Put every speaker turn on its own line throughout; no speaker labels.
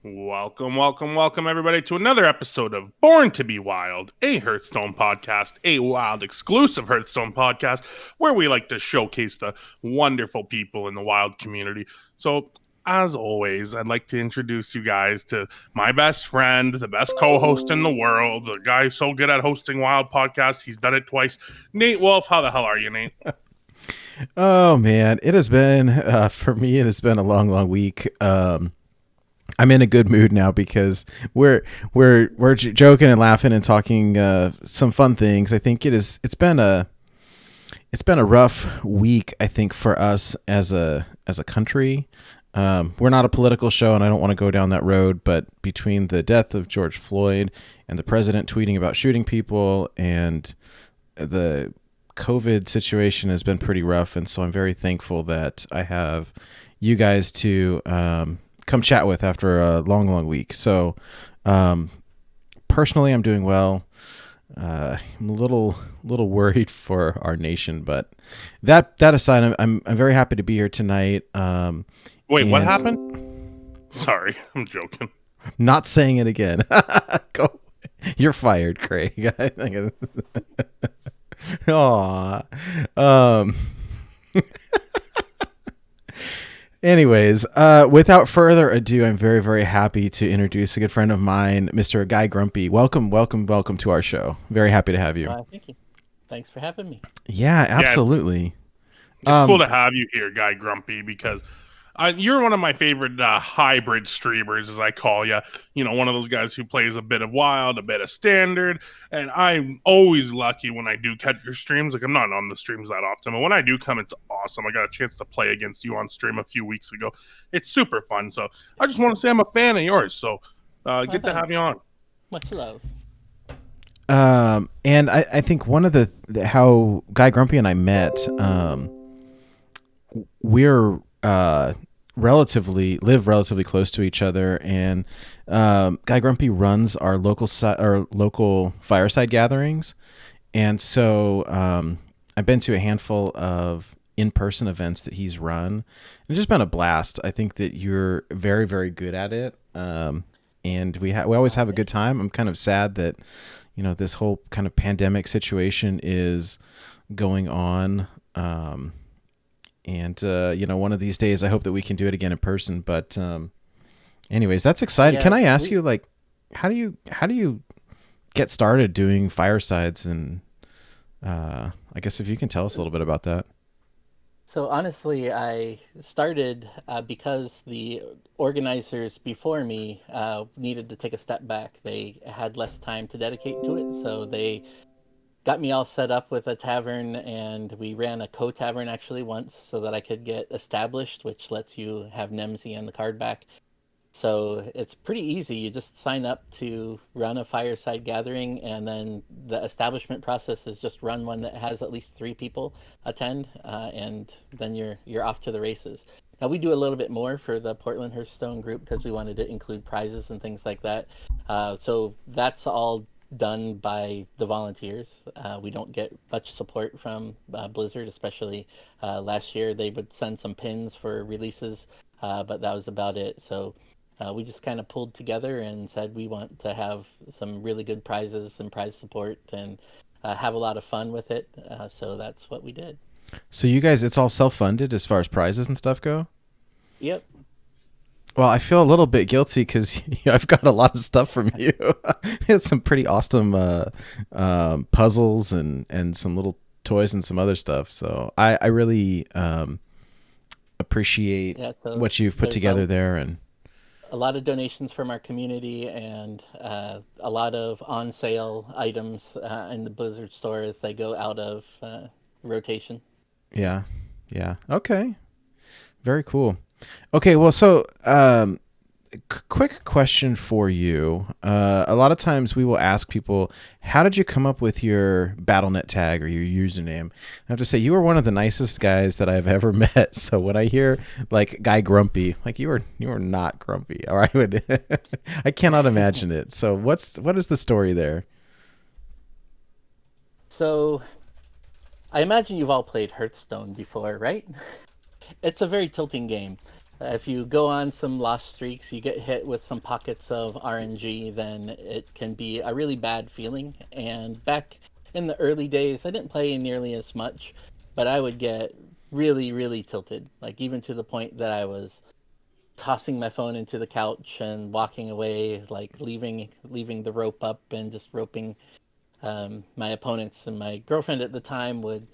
Welcome, everybody, to another episode of Born to Be Wild, a Hearthstone podcast, a wild exclusive Hearthstone podcast, where we like to showcase the wonderful people in the wild community. So, as always, I'd like to introduce you guys to my best friend, the best co-host in the world, the guy who's so good at hosting wild podcasts. He's done it twice. Nate Wolf, how the hell are you, Nate?
Oh man, it has been for me. It has been a long week. I'm in a good mood now because we're joking and laughing and talking some fun things. I think it's been a rough week. I think for us as a country. We're not a political show, and I don't want to go down that road. But between the death of George Floyd and the president tweeting about shooting people and the COVID situation has been pretty rough, and so I'm very thankful that I have you guys to come chat with after a long week. So personally, I'm doing well. I'm a little worried for our nation, but that aside, I'm very happy to be here tonight.
Wait, what happened? Sorry, I'm joking.
Not saying it again. Go. You're fired, Craig. Aw. Anyways, without further ado, I'm very happy to introduce a good friend of mine, Mr. GuyGrumpy. Welcome to our show. Very happy to have you.
Thank you. Thanks for having me.
Yeah, absolutely.
It's cool to have you here, GuyGrumpy, because you're one of my favorite hybrid streamers, as I call you. You know, one of those guys who plays a bit of wild, a bit of standard, and I'm always lucky when I do catch your streams. Like, I'm not on the streams that often, but when I do come, it's awesome. I got a chance to play against you on stream a few weeks ago. It's super fun. So I just want to say I'm a fan of yours. So good to have you on.
Much love.
And I think one of the how GuyGrumpy and I met, we're live relatively close to each other, and GuyGrumpy runs our local fireside gatherings, and so I've been to a handful of in-person events that he's run. It's just been a blast. I think that you're very good at it, and we always have a good time. I'm kind of sad that this whole kind of pandemic situation is going on. And one of these days, I hope that we can do it again in person. But anyways, that's exciting. Can I ask you, like, how do you get started doing firesides? And I guess if you can tell us a little bit about that.
So honestly, I started because the organizers before me needed to take a step back. They had less time to dedicate to it, so they got me all set up with a tavern, and we ran a co-tavern actually once so that I could get established, which lets you have Nemsy and the card back. So it's pretty easy. You just sign up to run a fireside gathering, and then the establishment process is just run one that has at least 3 people attend, and then you're off to the races. Now, we do a little bit more for the Portland Hearthstone group because we wanted to include prizes and things like that. So that's all done by the volunteers. We don't get much support from Blizzard, especially last year. They would send some pins for releases, but that was about it. So we just kind of pulled together and said we want to have some really good prizes and prize support and have a lot of fun with it. So that's what we did.
So you guys, it's all self-funded as far as prizes and stuff go?
Yep.
Well, I feel a little bit guilty because I've got a lot of stuff from you. It's some pretty awesome puzzles and some little toys and some other stuff. So I really appreciate what you've put together there. And
a lot of donations from our community, and a lot of on-sale items in the Blizzard store as they go out of rotation.
Yeah. Okay. Very cool. Okay, well, so quick question for you. A lot of times we will ask people, how did you come up with your Battlenet tag or your username? I have to say, you were one of the nicest guys that I've ever met. So when I hear like GuyGrumpy, like you were not grumpy, or I would, I cannot imagine it. So what is the story there?
So I imagine you've all played Hearthstone before, right? It's a very tilting game. If you go on some lost streaks, you get hit with some pockets of RNG, then it can be a really bad feeling. And back in the early days, I didn't play nearly as much, but I would get really, really tilted, like even to the point that I was tossing my phone into the couch and walking away, like leaving the rope up and just roping my opponents. And my girlfriend at the time would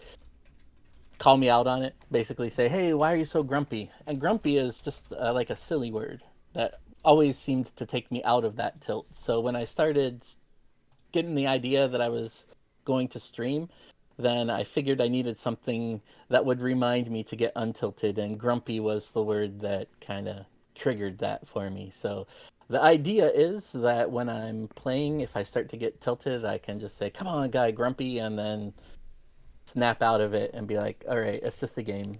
call me out on it, basically say, "Hey, why are you so grumpy?" And grumpy is just like a silly word that always seemed to take me out of that tilt. So when I started getting the idea that I was going to stream, then I figured I needed something that would remind me to get untilted, and grumpy was the word that kind of triggered that for me. So the idea is that when I'm playing, if I start to get tilted, I can just say, "Come on, guy, grumpy," and then snap out of it and be like, "All right, it's just a game."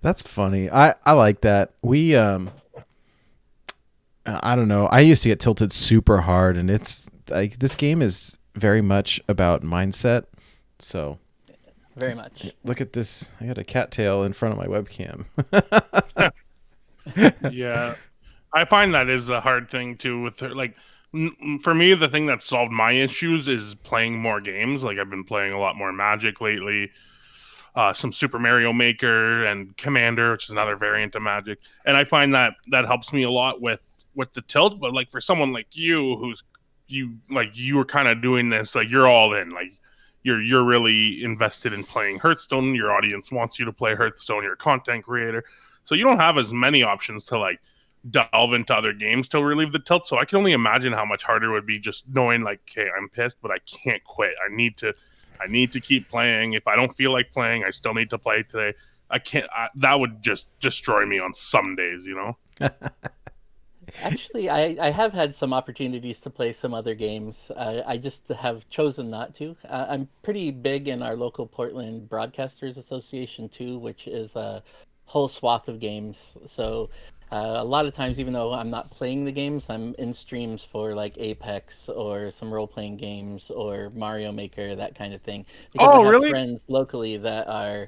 That's funny. I like that. We I don't know. I used to get tilted super hard, and it's like this game is very much about mindset. So
Very much.
look at this. I got a cattail in front of my webcam.
Yeah, I find that is a hard thing too. With her, like, for me, the thing that solved my issues is playing more games. Like, I've been playing a lot more Magic lately, some Super Mario Maker and Commander, which is another variant of Magic, and I find that that helps me a lot with the tilt. But like for someone like you, who's you were kind of doing this, like you're all in, like you're really invested in playing Hearthstone. Your audience wants you to play Hearthstone. You're a content creator, so you don't have as many options to like delve into other games to relieve the tilt. So I can only imagine how much harder it would be just knowing like, okay, I'm pissed, but I can't quit. I need to keep playing. If I don't feel like playing, I still need to play today. I can't. That would just destroy me on some days, you know.
Actually, I have had some opportunities to play some other games. I just have chosen not to. I'm pretty big in our local Portland Broadcasters Association too, which is a whole swath of games. So a lot of times, even though I'm not playing the games, I'm in streams for like Apex or some role-playing games or Mario Maker, that kind of thing, because I
Oh,
have
really?
friends locally that are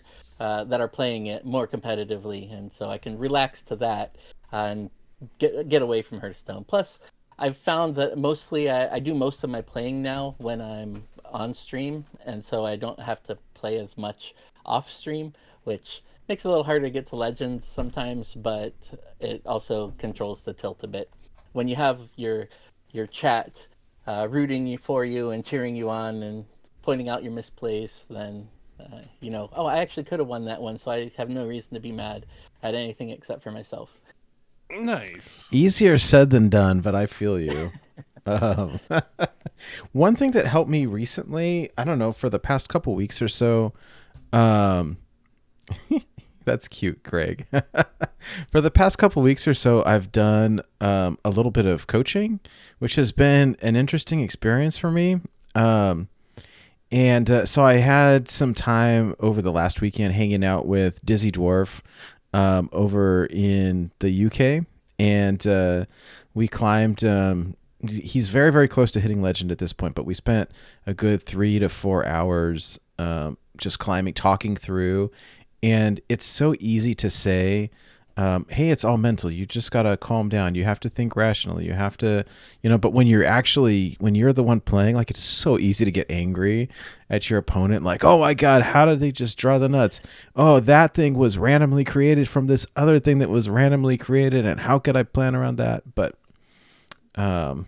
playing it more competitively, and so I can relax to that and get away from Hearthstone. Plus, I've found that mostly I do most of my playing now when I'm on stream, and so I don't have to play as much off stream, which makes it a little harder to get to Legends sometimes, but it also controls the tilt a bit. When you have your chat rooting you for you and cheering you on and pointing out your misplays, then you know, oh, I actually could have won that one, so I have no reason to be mad at anything except for myself.
Nice.
Easier said than done, but I feel you. Um, one thing that helped me recently, I don't know, for the past couple weeks or so, um, that's cute, Greg. For the past couple weeks or so, I've done a little bit of coaching, which has been an interesting experience for me. So I had some time over the last weekend hanging out with Dizzy Dwarf over in the UK, and we climbed. He's very, very close to hitting legend at this point, but we spent a good 3 to 4 hours just climbing, talking through, and it's so easy to say, hey, it's all mental. You just got to calm down. You have to think rationally. You have to, but when you're the one playing, like, it's so easy to get angry at your opponent. Like, oh my God, how did they just draw the nuts? Oh, that thing was randomly created from this other thing that was randomly created. And how could I plan around that? But if
And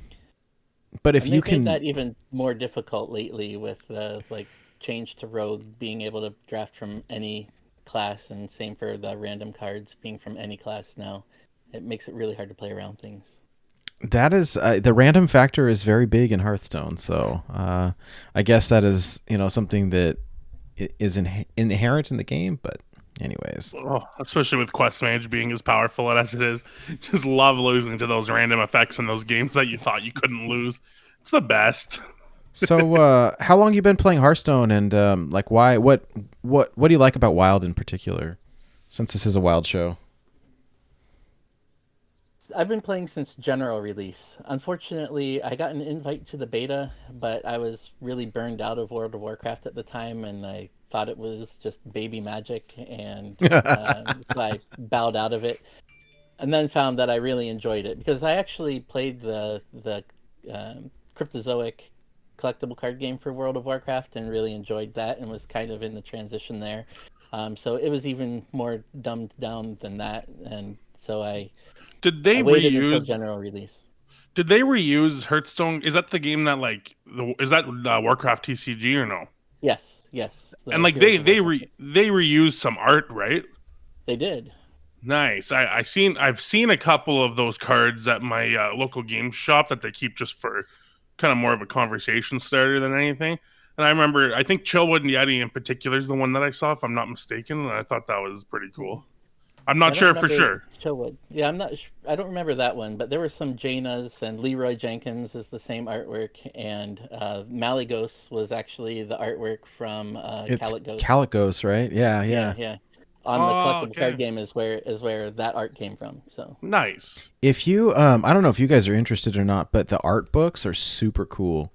you
they've made
can,
that even more difficult lately with the like change to rogue being able to draft from any class, and same for the random cards being from any class now. It makes it really hard to play around things.
that is the random factor is very big in Hearthstone. So I guess that is, something that is inherent in the game. But anyways,
Oh, especially with Quest Mage being as powerful as it is, just love losing to those random effects in those games that you thought you couldn't lose. It's the best.
so how long you been playing Hearthstone, and like why? What do you like about Wild in particular? Since this is a Wild show.
I've been playing since general release. Unfortunately, I got an invite to the beta, but I was really burned out of World of Warcraft at the time, and I thought it was just baby magic, and so I bowed out of it. and then found that I really enjoyed it because I actually played the Cryptozoic collectible card game for World of Warcraft and really enjoyed that and was kind of in the transition there. So it was even more dumbed down than that, and so I waited until general release.
Did they reuse Hearthstone? Is that the game that is that Warcraft TCG or no?
Yes.
And like they reused some art, right?
They did.
Nice. I've seen a couple of those cards at my local game shop that they keep just for kind of more of a conversation starter than anything. And I remember, I think Chillwood and Yeti in particular is the one that I saw, if I'm not mistaken. And I thought that was pretty cool. I'm not sure for sure.
Chillwood. Yeah, I don't remember that one, but there were some Jaina's, and Leroy Jenkins is the same artwork, and Malygos was actually the artwork from Calicos.
Calicos, right? Yeah.
On the collectible card game is where that art came from. So
nice.
If you, I don't know if you guys are interested or not, but the art books are super cool.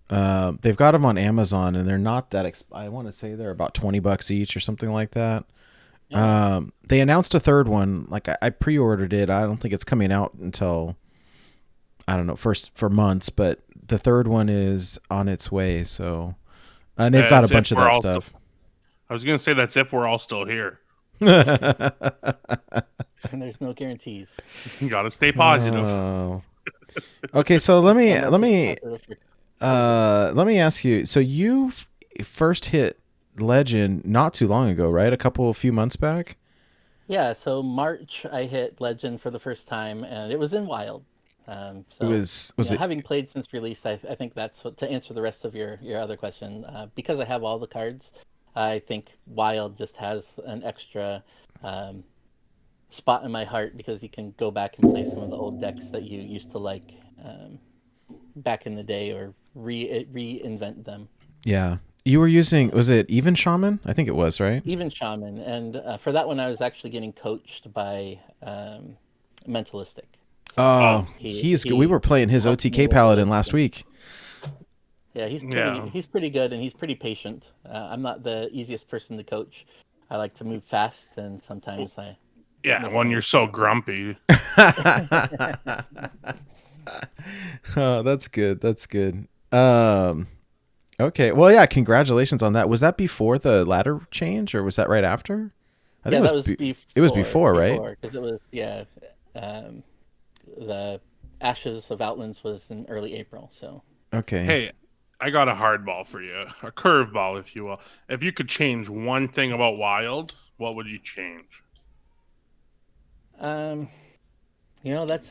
They've got them on Amazon, and they're not that. I want to say they're about $20 each or something like that. Yeah. They announced a third one. Like I pre-ordered it. I don't think it's coming out until, I don't know, for months. But the third one is on its way. So, and they've got a bunch of that stuff.
I was gonna say that's if we're all still here.
And there's no guarantees.
You gotta stay positive.
Okay, so let me ask you. So you first hit Legend not too long ago, right? A few months back.
Yeah. So March, I hit Legend for the first time, and it was in Wild. So having played since release, I think that's what to answer the rest of your other question. Because I have all the cards, I think Wild just has an extra spot in my heart because you can go back and play some of the old decks that you used to like back in the day, or reinvent them.
Yeah. You were using, was it Even Shaman? I think it was, right?
Even Shaman. And for that one, I was actually getting coached by Mentalistic.
So we were playing his OTK Paladin last week.
Yeah, he's pretty good, and he's pretty patient. I'm not the easiest person to coach. I like to move fast, and sometimes I...
Yeah, when you're so grumpy.
Oh, that's good. That's good. Okay. Well, yeah, congratulations on that. Was that before the ladder change, or was that right after?
I think it was before.
It was before, right?
Because it was, the Ashes of Outlands was in early April, so...
Okay.
Hey, I got a hardball for you, a curveball, if you will. If you could change one thing about Wild, what would you change?
That's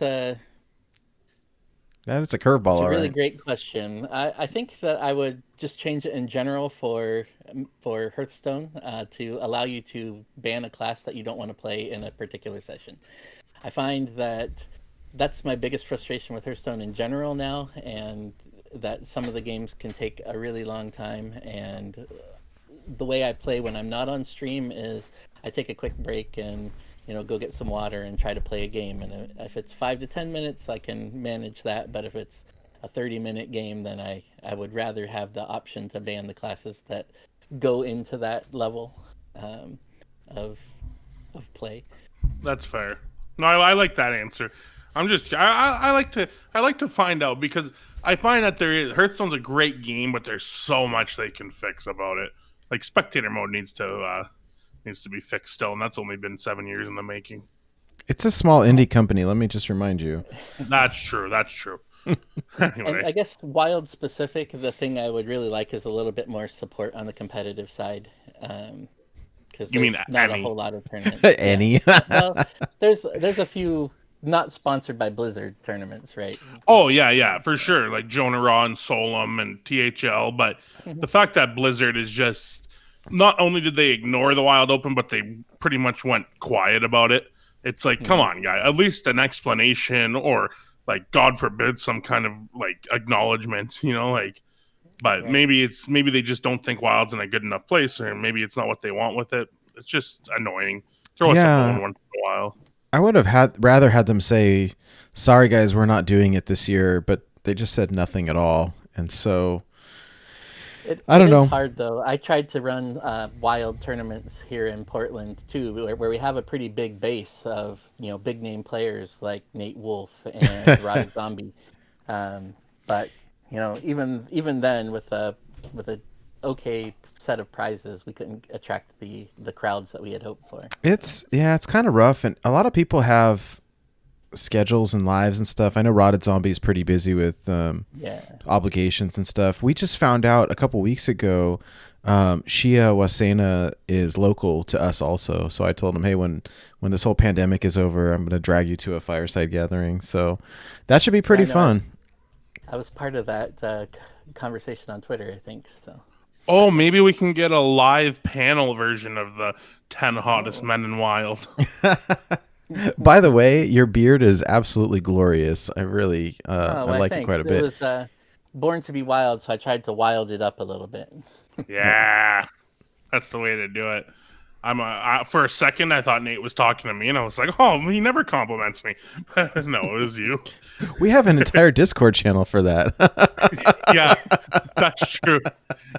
a
curveball.
It's a really great question. I think that I would just change it in general for Hearthstone to allow you to ban a class that you don't want to play in a particular session. I find that that's my biggest frustration with Hearthstone in general now, and that some of the games can take a really long time. And the way I play when I'm not on stream is I take a quick break and go get some water and try to play a game. And if it's 5 to 10 minutes, I can manage that. But if it's a 30-minute game, then I would rather have the option to ban the classes that go into that level of play.
That's fair. No, I like that answer. I like to find out, because I find that Hearthstone's a great game, but there's so much they can fix about it. Like spectator mode needs to be fixed still, and that's only been 7 years in the making.
It's a small indie company. Let me just remind you.
That's true. Anyway.
And I guess Wild specific, the thing I would really like is a little bit more support on the competitive side. Because there's not a whole lot of tournaments.
Any?
Well, there's a few not sponsored by Blizzard tournaments, right?
Oh yeah, for sure. Like Jonah Raw and Solum and THL, but the fact that Blizzard is just, not only did they ignore the Wild Open, but they pretty much went quiet about it. It's like, come on, guy, at least an explanation, or like, God forbid, some kind of like acknowledgement, But maybe they just don't think Wild's in a good enough place, or maybe it's not what they want with it. It's just annoying. Throw us a bone once in a while.
I would have rather had them say, "Sorry guys, we're not doing it this year," but they just said nothing at all, and so I don't
It is
know.
hard though. I tried to run wild tournaments here in Portland too, where we have a pretty big base of big name players like Nate Wolf and Roddy Zombie. Um, but even then with a okay set of prizes, we couldn't attract the crowds that we had hoped for.
It's kind of rough, and a lot of people have schedules and lives and stuff. I know Rotted Zombie is pretty busy with obligations and stuff. We just found out a couple weeks ago Shia Wasena is local to us also. So I told him, hey, when this whole pandemic is over, I'm going to drag you to a fireside gathering. So that should be pretty fun.
I was part of that conversation on Twitter, I think. So.
Oh, maybe we can get a live panel version of the 10 hottest men in Wild.
By the way, your beard is absolutely glorious. I really, I like it quite a bit.
It was born to be wild, so I tried to wild it up a little bit.
Yeah, that's the way to do it. For a second, I thought Nate was talking to me, and I was like, "Oh, he never compliments me." No, it was you.
We have an entire Discord channel for that.
Yeah, that's true.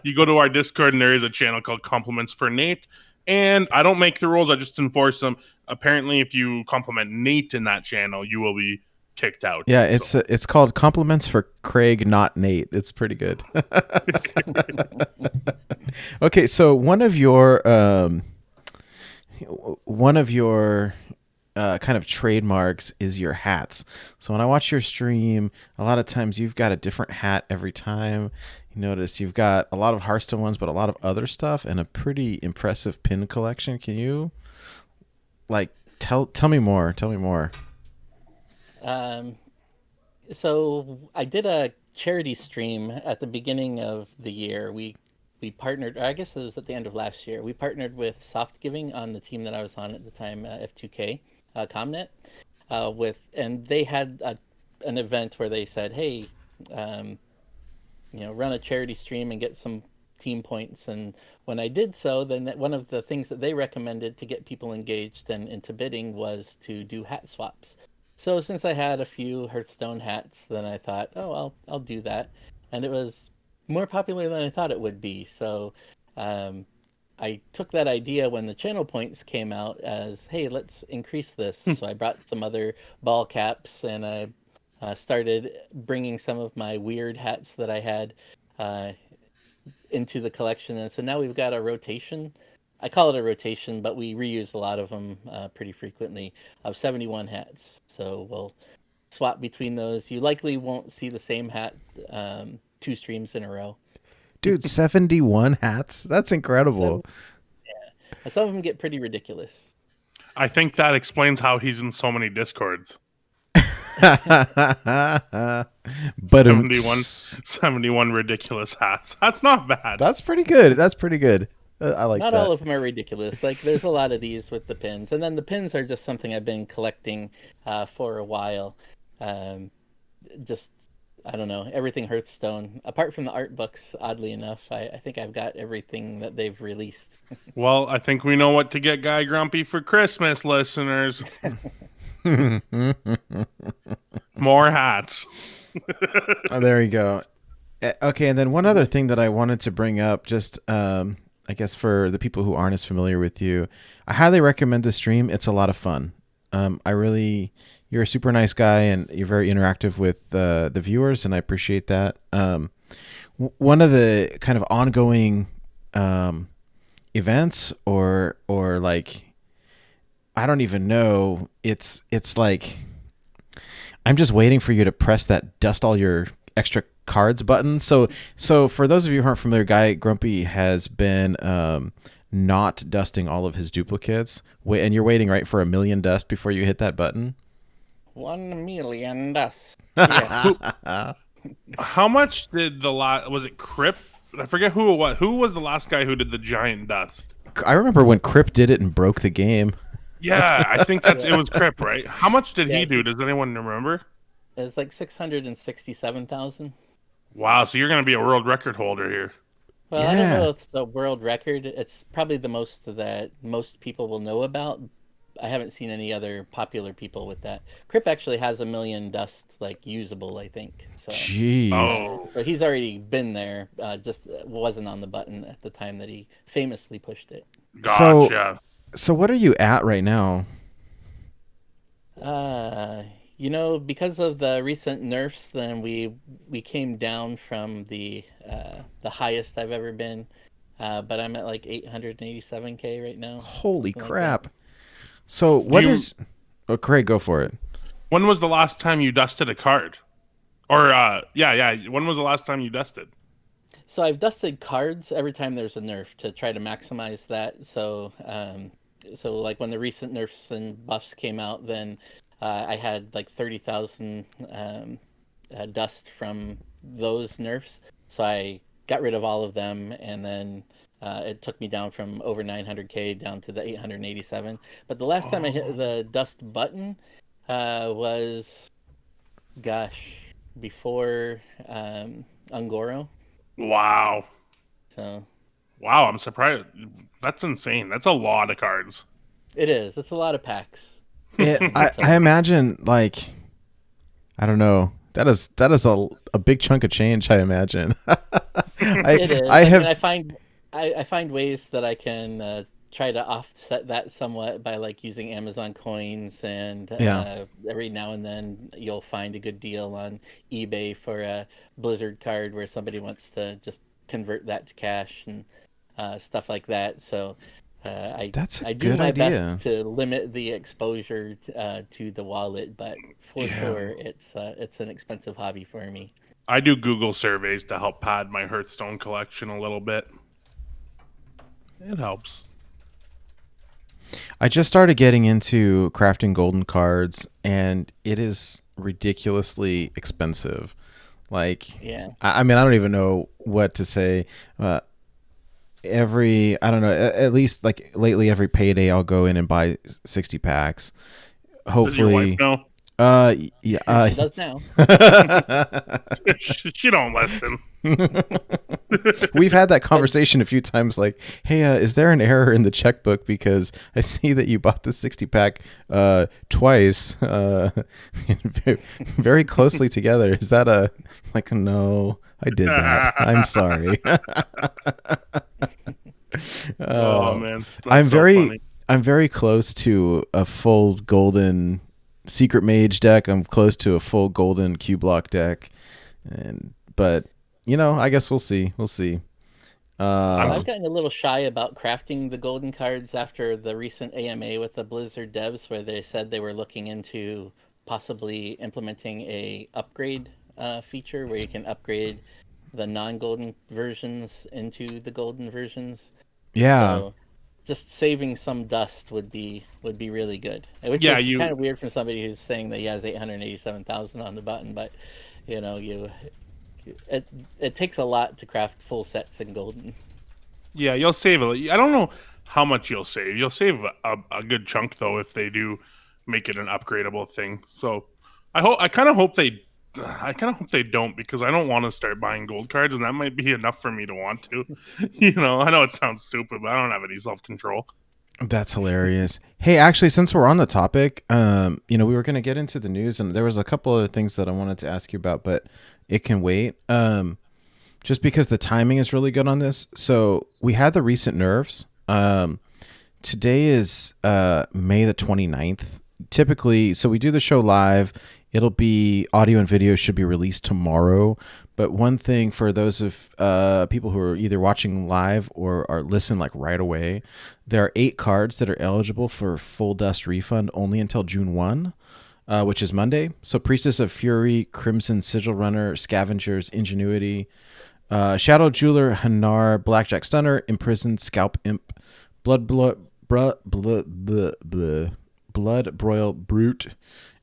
You go to our Discord, and there is a channel called Compliments for Nate. And I don't make the rules; I just enforce them. Apparently, if you compliment Nate in that channel, you will be kicked out.
Yeah, it's called Compliments for Craig, not Nate. It's pretty good. Okay, so one of your kind of trademarks is your hats. So when I watch your stream, a lot of times you've got a different hat every time. You notice you've got a lot of Hearthstone ones, but a lot of other stuff, and a pretty impressive pin collection. Can you tell me more? Tell me more.
So I did a charity stream at the beginning of the year. We partnered, or I guess it was at the end of last year. We partnered with Soft Giving on the team that I was on at the time, F2K, Comnet, and they had an event where they said, hey, run a charity stream and get some team points. And when I did so, then one of the things that they recommended to get people engaged and into bidding was to do hat swaps. So since I had a few Hearthstone hats, then I thought, oh, I'll do that. And it was more popular than I thought it would be. So I took that idea when the channel points came out as, hey, let's increase this. So I brought some other ball caps, and I started bringing some of my weird hats that I had into the collection. And so now we've got a rotation. I call it a rotation, but we reuse a lot of them pretty frequently, of 71 hats. So we'll swap between those. You likely won't see the same hat 2 streams in a row.
Dude, 71 hats? That's incredible.
Yeah. Some of them get pretty ridiculous.
I think that explains how he's in so many Discords.
But
71 ridiculous hats. That's not bad.
That's pretty good. I like that.
Not all of them are ridiculous. Like, there's a lot of these with the pins. And then the pins are just something I've been collecting for a while. Just, I don't know, everything Hearthstone. Apart from the art books, oddly enough, I think I've got everything that they've released.
Well, I think we know what to get GuyGrumpy for Christmas, listeners. More hats.
Oh, there you go. Okay, and then one other thing that I wanted to bring up, just I guess for the people who aren't as familiar with you, I highly recommend the stream. It's a lot of fun. You're a super nice guy, and you're very interactive with the viewers, and I appreciate that. One of the kind of ongoing events, or like, I don't even know. It's like, I'm just waiting for you to press that dust all your extra cards button. So for those of you who aren't familiar, GuyGrumpy has been not dusting all of his duplicates. And you're waiting, right, for 1 million dust before you hit that button?
1 million dust. Yes.
How much did was it Crip? I forget who it was. Who was the last guy who did the giant dust?
I remember when Crip did it and broke the game.
Yeah, I think it was Crip, right? How much did he do? Does anyone remember?
It was like 667,000.
Wow, so you're going to be a world record holder here.
Well, I don't know if it's a world record. It's probably the most that most people will know about, I haven't seen any other popular people with that. Crip actually has 1,000,000 dust like usable, I think.
Jeez.
Oh,
So he's already been there. Just wasn't on the button at the time that he famously pushed it.
So
gotcha.
so what are you at right now?
Uh, because of the recent nerfs, then we came down from the highest I've ever been. But I'm at like 887K right now,
Holy
something like that.
crap. So
Do
what
you?
is Oh, Craig, go for it.
When was the last time you dusted a card? Or yeah. When was the last time you dusted?
So I've dusted cards every time there's a nerf to try to maximize that. So like when the recent nerfs and buffs came out, then I had like 30,000 dust from those nerfs. So I got rid of all of them, and then it took me down from over 900K down to the 887. But the last time I hit
Oh,
the dust button was, gosh, before Ungoro.
wow,
So
wow! I'm surprised. That's insane. That's a lot of cards.
it is. It's a lot of packs.
I
So
imagine, like, I don't know. That is a big chunk of change, I imagine.
it
I
is.
I
I mean,
have
I find ways that I can try to offset that somewhat by like using Amazon coins, and
yeah.
every now and then you'll find a good deal on eBay for a Blizzard card where somebody wants to just convert that to cash and stuff like that. So
That's a
I do
good
my best
idea.
to limit the exposure to the wallet, but for
Yeah,
sure it's an expensive hobby for me.
I do Google surveys to help pad my Hearthstone collection a little bit. It helps.
I just started getting into crafting golden cards, and it is ridiculously expensive. Like,
Yeah.
I mean, I don't even know what to say. I don't know, at least like lately, every payday, I'll go in and buy 60 packs.
Does your wife
Hopefully,
know?
yeah.
She does now.
She don't listen.
We've had that
But
conversation a few times. Like, hey, is there an error in the checkbook because I see that you bought the 60 pack twice, very, very closely together. Is that a like? No, I did that. I'm sorry.
Oh
uh,
man,
I'm
that's so
very,
funny.
I'm very close to a full golden secret mage deck. I'm close to a full golden Q block deck, but I guess we'll see. We'll see.
so
I'm
I've gotten a little shy about crafting the golden cards after the recent AMA with the Blizzard devs, where they said they were looking into possibly implementing a upgrade feature where you can upgrade the non-golden versions into the golden versions.
Yeah,
So just saving some dust would be really good. Which
yeah,
is kind
you
of weird from somebody who's saying that he has 887,000 on the button, but you it it takes a lot to craft full sets in golden.
yeah, you'll save it. I don't know how much you'll save. You'll save a good chunk though if they do make it an upgradable thing. So I kind of hope they don't because I don't want to start buying gold cards and that might be enough for me to want to. I know it sounds stupid, but I don't have any self control.
that's hilarious. Hey, actually, since we're on the topic, we were gonna get into the news, and there was a couple of things that I wanted to ask you about, but it can wait. Just because the timing is really good on this. So we had the recent nerfs. Today is May the 29th. Typically, so we do the show live. It'll be audio and video should be released tomorrow. But one thing for those of people who are either watching live or are listen like right away, there are 8 cards that are eligible for full dust refund only until June 1, which is Monday. So Priestess of Fury, Crimson Sigil Runner, Scavengers, Ingenuity, Shadow Jeweler, Hanar, Blackjack Stunner, Imprisoned, Scalp Imp, Blood Broil Brute,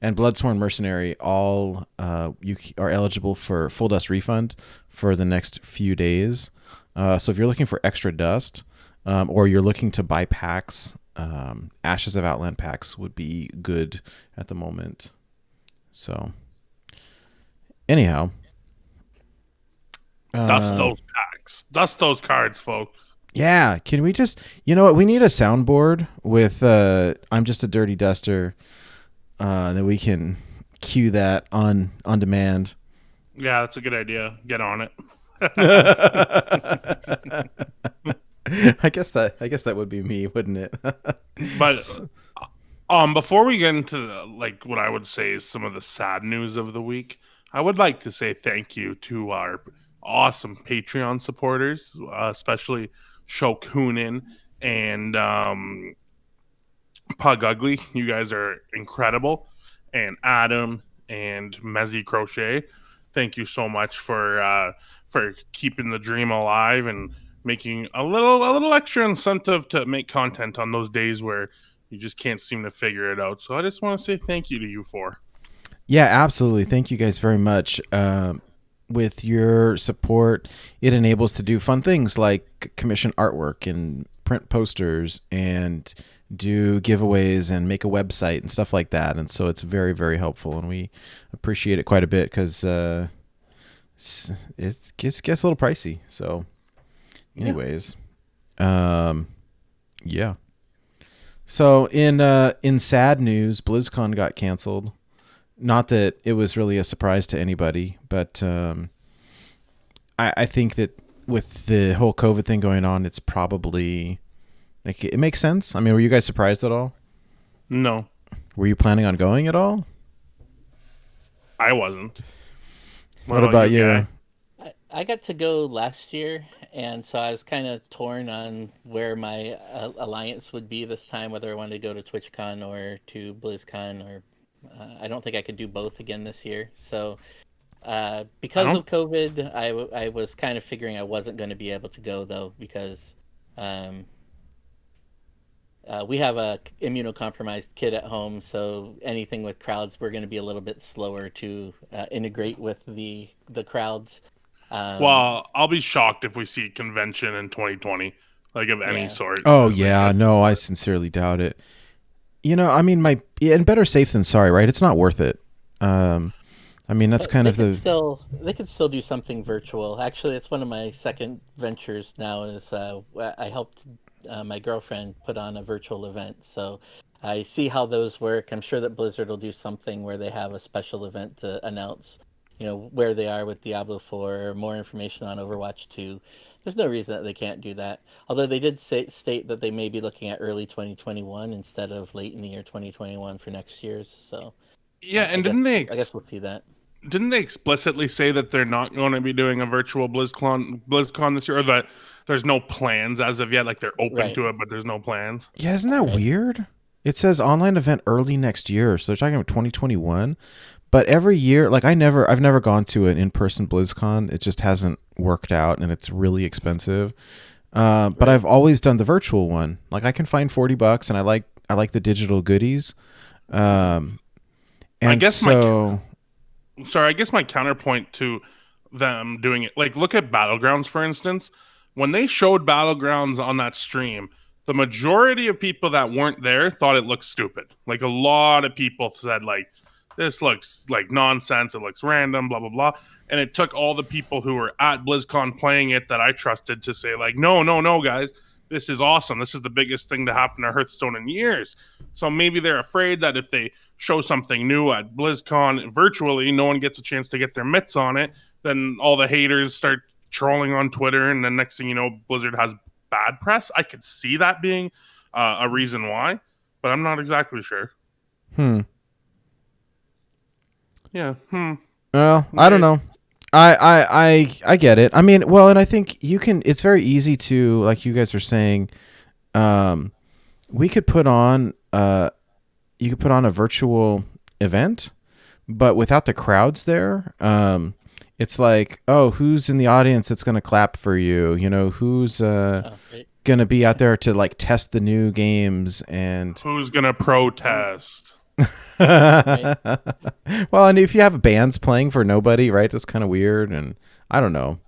and Bloodsworn Mercenary all you are eligible for full dust refund for the next few days. So if you're looking for extra dust, or you're looking to buy packs, Ashes of Outland packs would be good at the moment. So anyhow,
Dust
um,
those packs. Dust those cards, folks.
Yeah, can we just, you know what? We need a soundboard with "I'm Just a Dirty Duster," that we can cue that on demand.
Yeah, that's a good idea. Get on it.
I guess that would be me, wouldn't it?
But before we get into like what I would say is some of the sad news of the week, I would like to say thank you to our awesome Patreon supporters, especially Shokunin and Pug Ugly. You guys are incredible, and Adam and Mezzy Crochet. Thank you so much for keeping the dream alive and making a little extra incentive to make content on those days where you just can't seem to figure it out. So I just want to say thank you to you four.
Yeah, absolutely. Thank you guys very much. With your support, it enables to do fun things like commission artwork and print posters and do giveaways and make a website and stuff like that. And so it's very, very helpful, and we appreciate it quite a bit because it gets a little pricey. So, anyways, yeah. So in sad news, BlizzCon got canceled. Not that it was really a surprise to anybody, but I think that with the whole COVID thing going on, it's probably like it makes sense. I mean, were you guys surprised at all?
No,
Were you planning on going at all?
I wasn't.
What about you?
Guy?
I got to go last year, and so I was kind of torn on where my alliance would be this time, whether I wanted to go to TwitchCon or to BlizzCon, or I don't think I could do both again this year. So because of COVID, I was kind of figuring I wasn't going to be able to go, though, because we have a immunocompromised kid at home, so anything with crowds, we're going to be a little bit slower to integrate with the crowds.
Well, I'll be shocked if we see convention in 2020, like of any sort.
Oh yeah, no, I sincerely doubt it. You know, I mean, and better safe than sorry, right? It's not worth it. I mean, that's kind of
they could still do something virtual. Actually, it's one of my second ventures now. Is I helped my girlfriend put on a virtual event, so I see how those work. I'm sure that Blizzard will do something where they have a special event to announce, where they are with Diablo 4 or more information on Overwatch 2. There's no reason that they can't do that. Although they did state that they may be looking at early 2021 instead of late in the year 2021 for next year's. So
yeah, and
I guess we'll see that.
Didn't they explicitly say that they're not going to be doing a virtual BlizzCon this year, or that there's no plans as of yet? Like they're open to it, but there's no plans.
Yeah, isn't that weird? It says online event early next year, so they're talking about 2021. But every year, like I've never gone to an in-person BlizzCon. It just hasn't worked out, and it's really expensive. But I've always done the virtual one. Like I can find $40, and I like the digital goodies. And
I guess I guess my counterpoint to them doing it, like look at Battlegrounds for instance. When they showed Battlegrounds on that stream, the majority of people that weren't there thought it looked stupid. Like a lot of people said, like, this looks like nonsense. It looks random, blah, blah, blah. And it took all the people who were at BlizzCon playing it that I trusted to say, like, no, guys, this is awesome. This is the biggest thing to happen to Hearthstone in years. So maybe they're afraid that if they show something new at BlizzCon virtually, no one gets a chance to get their mitts on it. Then all the haters start trolling on Twitter. And then next thing you know, Blizzard has bad press. I could see that being a reason why, but I'm not exactly sure. Yeah.
Well, I don't know. I get it. I mean, well, and I think it's very easy to, like you guys are saying, we could put on you could put on a virtual event, but without the crowds there. It's like, oh, who's in the audience that's going to clap for you? Who's going to be out there to like test the new games, and
who's going to protest?
Well, and if you have bands playing for nobody, right, that's kind of weird. And I don't know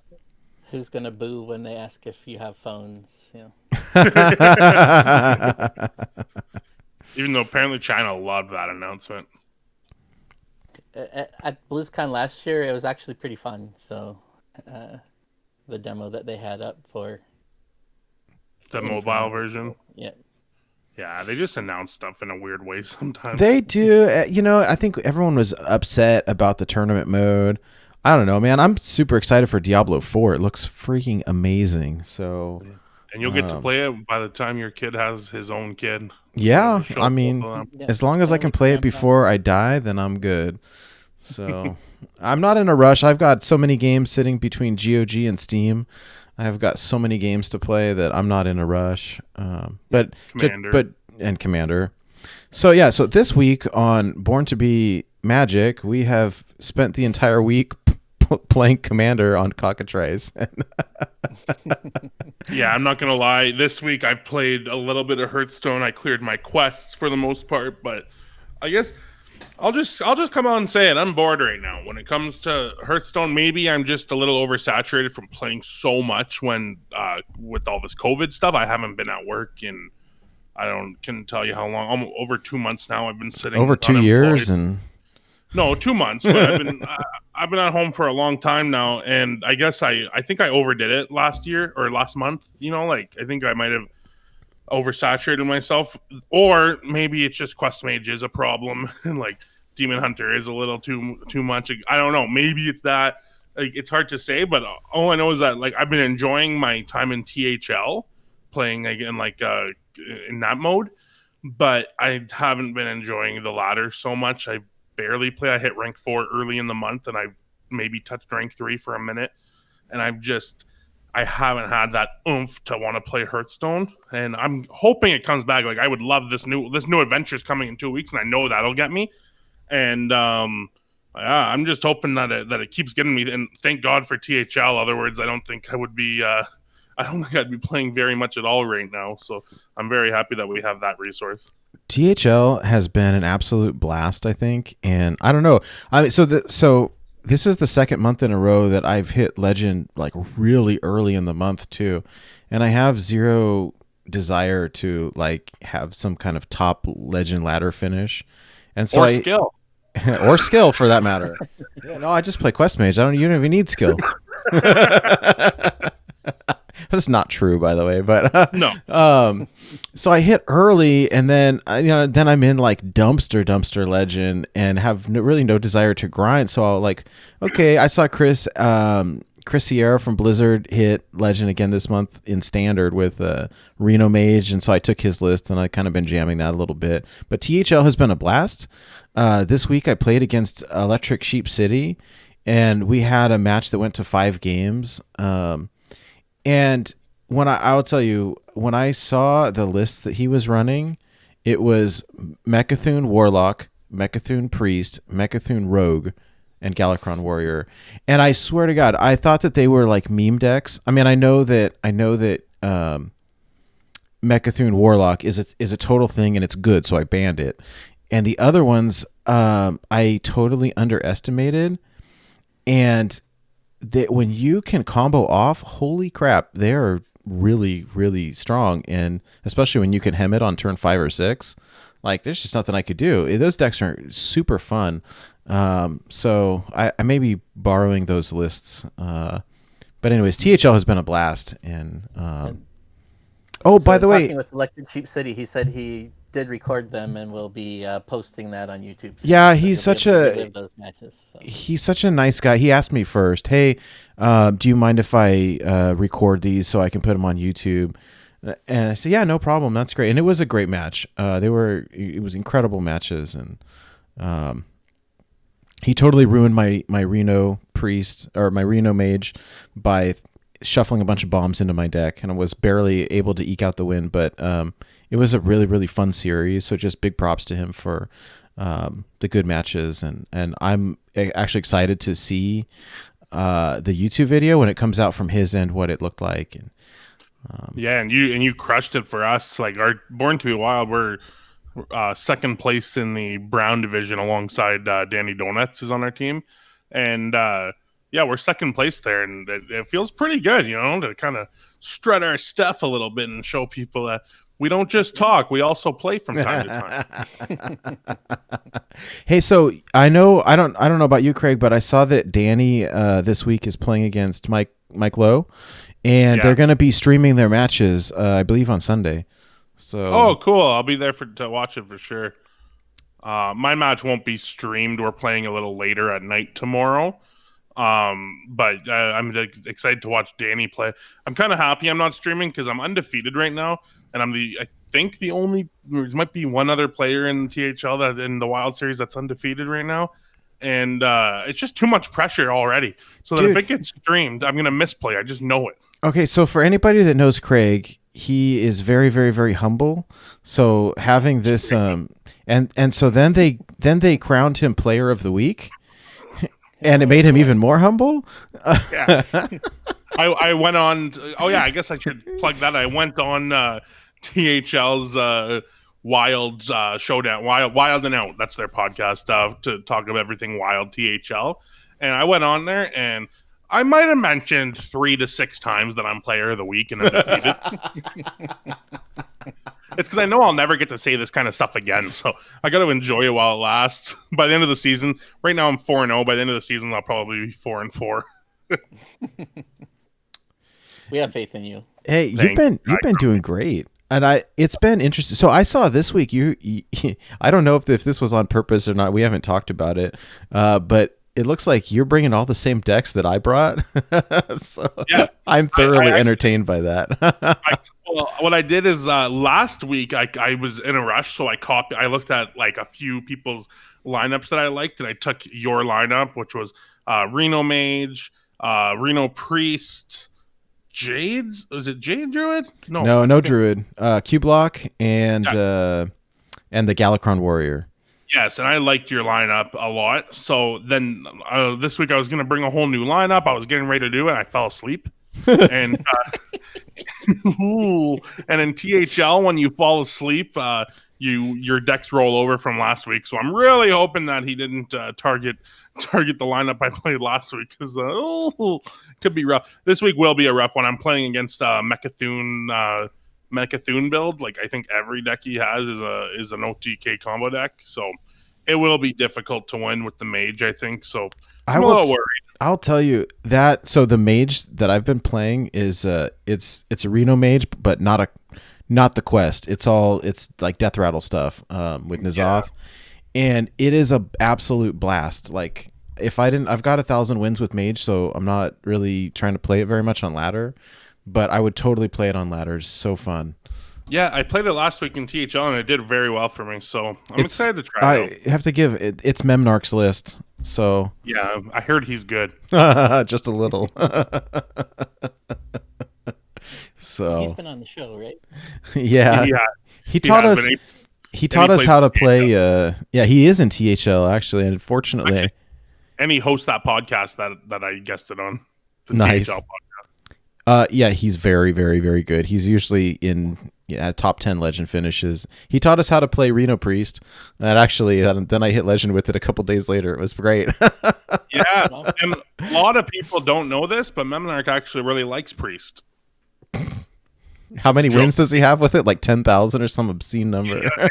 who's gonna boo when they ask if you have phones.
Even though apparently China loved that announcement.
At BlizzCon last year, it was actually pretty fun. So the demo that they had up for
The mobile version.
Yeah.
Yeah, they just announce stuff in a weird way sometimes.
They do. I think everyone was upset about the tournament mode. I don't know, man. I'm super excited for Diablo 4. It looks freaking amazing. So,
and you'll get to play it by the time your kid has his own kid.
Yeah, I mean, as long as I can play it before I die, then I'm good. So, I'm not in a rush. I've got so many games sitting between GOG and Steam. I've got so many games to play that I'm not in a rush. But Commander. So yeah, so this week on Born to Be Magic, we have spent the entire week playing Commander on Cockatrice.
Yeah, I'm not gonna lie. This week I've played a little bit of Hearthstone. I cleared my quests for the most part, but I guess I'll just come out and say it. I'm bored right now. When it comes to Hearthstone, maybe I'm just a little oversaturated from playing so much when with all this COVID stuff. I haven't been at work in can tell you how long. Almost over 2 months now. I've been sitting
over 2 years and
no 2 months. But I've been at home for a long time now, and I guess I think I overdid it last year or last month. I think I might have oversaturated myself, or maybe it's just quest mage is a problem and like demon hunter is a little too much. I don't know, maybe it's that. It's hard to say, but all I know is that I've been enjoying my time in THL playing again in that mode, but I haven't been enjoying the ladder so much. I barely play. I hit rank 4 early in the month, and I've maybe touched rank 3 for a minute, and I haven't had that oomph to want to play Hearthstone, and I'm hoping it comes back. I would love this new adventure's coming in 2 weeks, and I know that'll get me. And yeah, I'm just hoping that it keeps getting me. And thank God for THL. Other words, I don't think I would be. I don't think I'd be playing very much at all right now. So I'm very happy that we have that resource.
THL has been an absolute blast, I think, and I don't know. This is the second month in a row that I've hit Legend really early in the month too. And I have zero desire to have some kind of top Legend ladder finish. And so
skill.
Or skill for that matter. No, I just play quest mage. You don't even need skill. That's not true, by the way, but
no.
So I hit early, and then then I'm in dumpster legend, and have really no desire to grind. So I'll okay, I saw Chris Sierra from Blizzard hit legend again this month in standard with Reno Mage, and so I took his list, and I kind of been jamming that a little bit. But THL has been a blast. This week I played against Electric Sheep City, and we had a match that went to 5 games. And I'll tell you, when I saw the list that he was running, it was Mecha'thun Warlock, Mecha'thun Priest, Mecha'thun Rogue, and Galakron Warrior. And I swear to God, I thought that they were meme decks. I mean, I know that Mecha'thun Warlock is a total thing, and it's good, so I banned it. And the other ones, I totally underestimated. And that when you can combo off, holy crap, they are really, really strong. And especially when you can hem it on turn 5 or 6, there's just nothing I could do. Those decks are super fun. So I may be borrowing those lists. But anyways, THL has been a blast. And by the way,
talking with Electric Sheep City, he said he did record them and will be posting that on YouTube soon.
Yeah, he's such
those matches,
he's such a nice guy. He asked me first, "Hey, do you mind if I record these so I can put them on YouTube?" And I said, "Yeah, no problem. That's great." And it was a great match. It was incredible matches, and he totally ruined my Reno Priest or my Reno Mage by shuffling a bunch of bombs into my deck, and I was barely able to eke out the win, but it was a really, really fun series. So just big props to him for the good matches, and I'm actually excited to see the YouTube video when it comes out from his end, what it looked like. And
yeah, and you crushed it for us. Our Born to Be Wild, we're second place in the Brown division alongside Danny Donuts is on our team, and yeah, we're second place there, and it feels pretty good, to kind of strut our stuff a little bit and show people that we don't just talk, we also play from time to time.
Hey, so I don't know about you, Craig, but I saw that Danny this week is playing against Mike Lowe, and
Yeah.
they're going to be streaming their matches, I believe, on Sunday. So,
Oh, cool! I'll be there to watch it for sure. My match won't be streamed. We're playing a little later at night tomorrow. But I'm excited to watch Danny play. I'm kind of happy I'm not streaming because I'm undefeated right now, and I think the only there might be one other player in THL that in the Wild Series that's undefeated right now, and it's just too much pressure already. So that if
Dude.
it gets streamed, I'm gonna misplay. I just know it.
Okay, so for anybody that knows Craig, he is very, very, very humble. So having this, and so then they crowned him Player of the Week, and it made him even more humble.
Yeah. I went on. Oh yeah, I guess I should plug that. I went on THL's Wild Showdown, Wild and Out. That's their podcast to talk about everything Wild THL. And I went on there, and I might have mentioned 3 to 6 times that I'm Player of the Week and undefeated. It's because I know I'll never get to say this kind of stuff again, so I got to enjoy it while it lasts. By the end of the season, right now I'm 4-0. By the end of the season, I'll probably be 4-4.
We have faith in you.
Hey, you've been doing great, and it's been interesting. So I saw this week you I don't know if this was on purpose or not. We haven't talked about it, but it looks like you're bringing all the same decks that I brought. So yeah, I'm thoroughly entertained by that.
Well, what I did is last week I was in a rush, so I looked at like a few people's lineups that I liked, and I took your lineup, which was Reno Mage, Reno Priest, Jade's. Was it Jade Druid?
No Druid. Q Block and the Galakron Warrior.
Yes, and I liked your lineup a lot. So then this week I was going to bring a whole new lineup. I was getting ready to do it, and I fell asleep. And and in THL, when you fall asleep, your decks roll over from last week. So I'm really hoping that he didn't target the lineup I played last week because could be rough. This week will be a rough one. I'm playing against Mechathune build. Like I think every deck he has is an OTK combo deck, so it will be difficult to win with the mage. I think so. I'm a little worried.
I'll tell you that. So the mage that I've been playing is it's a Reno mage, but not the quest. It's like Death Rattle stuff with N'Zoth, and it is a absolute blast. Like I've got 1,000 wins with mage, so I'm not really trying to play it very much on ladder, but I would totally play it on ladder. It's so fun.
Yeah, I played it last week in THL, and it did very well for me. So I'm excited to try it.
I have to give it. It's Memnarch's list. So
yeah, I heard he's good.
Just a little. So
he's been on the show, right?
Yeah, he taught us. He taught us how to play. He is in THL actually, and unfortunately,
and he hosts that podcast that I guested on. The
nice.
THL podcast.
Yeah, he's very, very, very good. He's usually in top 10 legend finishes. He taught us how to play Reno Priest, and actually, then I hit legend with it a couple days later. It was great.
Yeah, and a lot of people don't know this, but Memnarch actually really likes Priest.
How many wins does he have with it? Like 10,000 or some obscene number.
Yeah,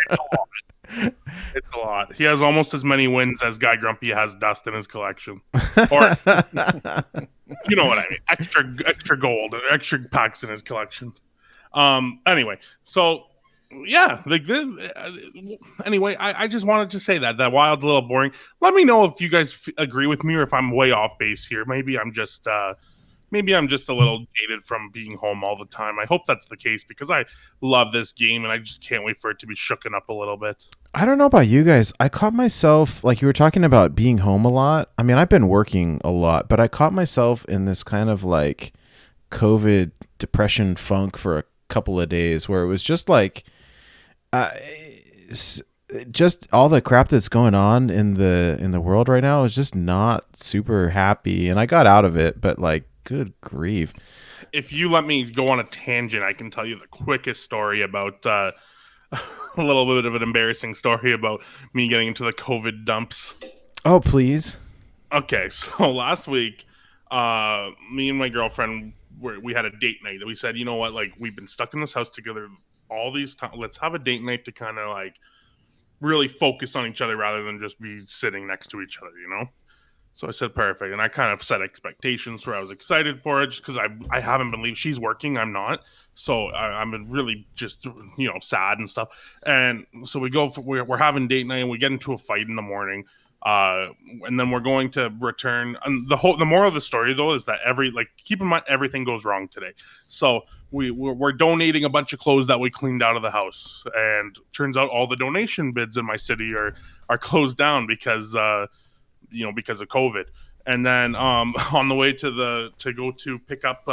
it's a lot. He has almost as many wins as GuyGrumpy has dust in his collection. Or you know what I mean? Extra gold, extra packs in his collection. Anyway, so yeah, like this. Anyway, I just wanted to say that Wild's a little boring. Let me know if you guys agree with me or if I'm way off base here. Maybe I'm just a little jaded from being home all the time. I hope that's the case because I love this game and I just can't wait for it to be shooken up a little bit.
I don't know about you guys. I caught myself, like you were talking about being home a lot. I mean, I've been working a lot, but I caught myself in this kind of like COVID depression funk for a couple of days where it was just like, just all the crap that's going on in the world right now is just not super happy. And I got out of it, but like, good grief.
If you let me go on a tangent, I can tell you the quickest story about a little bit of an embarrassing story about me getting into the COVID dumps.
Oh, please.
Okay, so last week, me and my girlfriend, we had a date night. We said, you know what, like we've been stuck in this house together all these times. Let's have a date night to kind of like really focus on each other rather than just be sitting next to each other, you know? So I said perfect, and I kind of set expectations where I was excited for it, just because I haven't believed she's working, I'm not, so I'm really just sad and stuff. And so we're having date night, and we get into a fight in the morning, and then we're going to return. And the moral of the story though is that keep in mind everything goes wrong today. So we're donating a bunch of clothes that we cleaned out of the house, and turns out all the donation bids in my city are closed down because because of COVID. And then on the way to go to pick up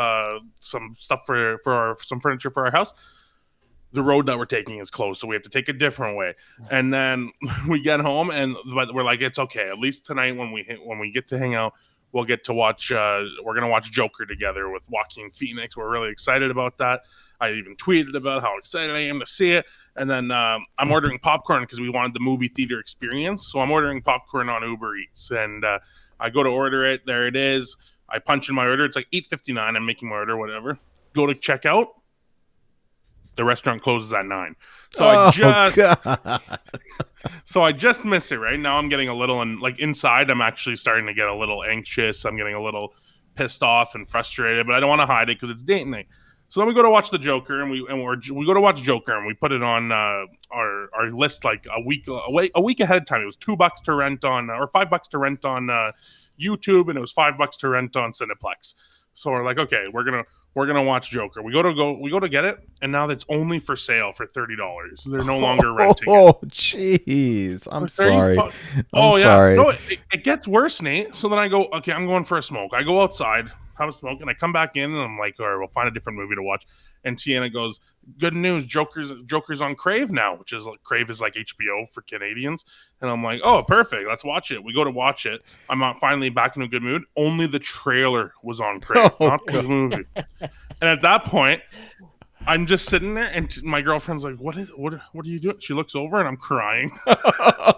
some stuff for some furniture for our house, the road that we're taking is closed, so we have to take a different way. And then we get home, but we're like, it's okay. At least tonight when we get to hang out, we'll get to watch. We're gonna watch Joker together with Joaquin Phoenix. We're really excited about that. I even tweeted about how excited I am to see it. And then I'm ordering popcorn because we wanted the movie theater experience. So I'm ordering popcorn on Uber Eats, and I go to order it. There it is. I punch in my order. It's like $8.59. I'm making my order, whatever. Go to checkout. The restaurant closes at 9. So I just missed it. Right now, I'm getting a little, and inside, I'm actually starting to get a little anxious. I'm getting a little pissed off and frustrated, but I don't want to hide it because it's date night. So then we go to watch the Joker, and we go to watch Joker, and we put it on our list like a week ahead of time. It was $2 to rent on, or $5 to rent on YouTube, and it was $5 to rent on Cineplex. So we're like, okay, we're gonna watch Joker. We go to get it, and now that's only for sale for $30. They're no longer renting it.
Oh, jeez. I'm sorry.
I'm
sorry.
No, it gets worse, Nate. So then I go, okay, I'm going for a smoke. I go outside, have a smoke, and I come back in, and I'm like, all right, we'll find a different movie to watch. And Tiana goes, good news, Joker's on Crave now, which is Crave is like HBO for Canadians. And I'm like, oh, perfect, let's watch it. We go to watch it. I'm finally back in a good mood. Only the trailer was on Crave, not the movie. And at that point, I'm just sitting there, and my girlfriend's like, what are you doing? She looks over, and I'm crying.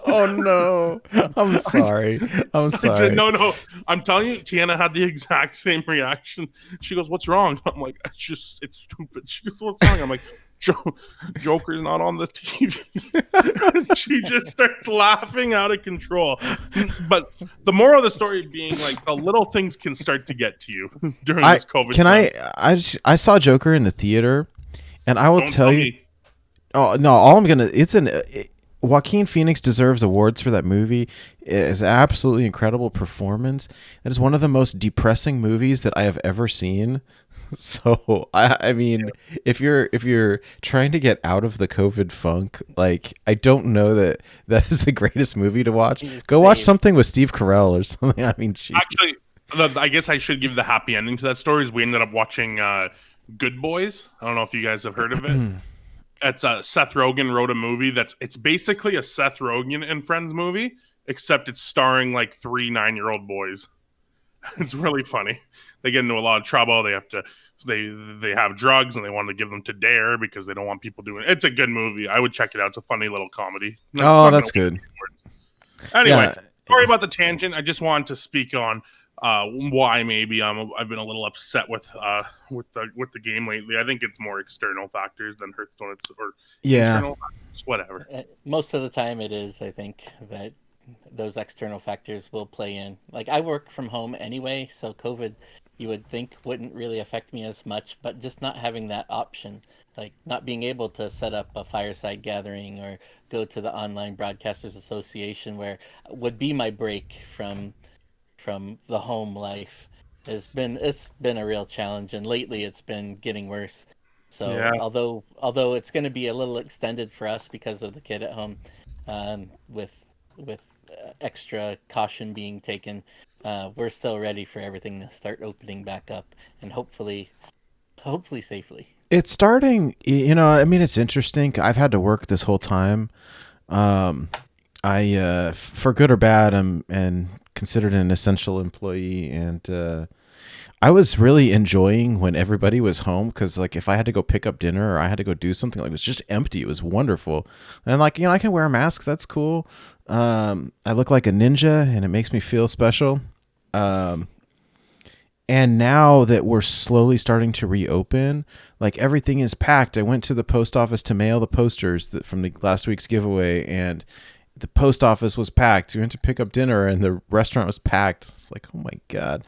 Oh no, I'm sorry.
No, I'm telling you, Tiana had the exact same reaction. She goes, what's wrong? I'm like, it's stupid. She goes, what's wrong? I'm like, Joker's not on the TV. She just starts laughing out of control. But the moral of the story being, the little things can start to get to you during this COVID time.
I saw Joker in the theater, and I will tell you. Oh no! Joaquin Phoenix deserves awards for that movie. It is an absolutely incredible performance. It is one of the most depressing movies that I have ever seen. So I mean, if you're trying to get out of the COVID funk, I don't know that is the greatest movie to watch. Go watch something with Steve Carell or something. I mean, geez.
Actually, I guess I should give the happy ending to that story. Is we ended up watching Good Boys. I don't know if you guys have heard of it. It's Seth Rogen wrote a movie it's basically a Seth Rogen and Friends movie, except it's starring 3 9-year-old boys. It's really funny. They get into a lot of trouble. They have to. They have drugs, and they want to give them to Dare because they don't want people doing it. It's a good movie. I would check it out. It's a funny little comedy.
That's good.
Anyway, sorry about the tangent. I just wanted to speak on why maybe I've been a little upset with the game lately. I think it's more external factors than Hearthstone internal factors, whatever.
Most of the time it is. I think that those external factors will play in. I work from home anyway, so COVID, you would think, wouldn't really affect me as much, but just not having that option, not being able to set up a fireside gathering or go to the Online Broadcasters Association, where would be my break from the home life, it's been a real challenge, and lately it's been getting worse. So yeah. although it's going to be a little extended for us because of the kid at home, with extra caution being taken, we're still ready for everything to start opening back up, and hopefully safely.
It's starting, I mean, it's interesting. I've had to work this whole time. I for good or bad, I'm considered an essential employee, and I was really enjoying when everybody was home, because if I had to go pick up dinner or I had to go do something, it was just empty. It was wonderful. And I can wear a mask. That's cool. I look like a ninja, and it makes me feel special. And now that we're slowly starting to reopen, everything is packed. I went to the post office to mail the posters from the last week's giveaway, and the post office was packed. We went to pick up dinner, and the restaurant was packed. It's like, oh my god.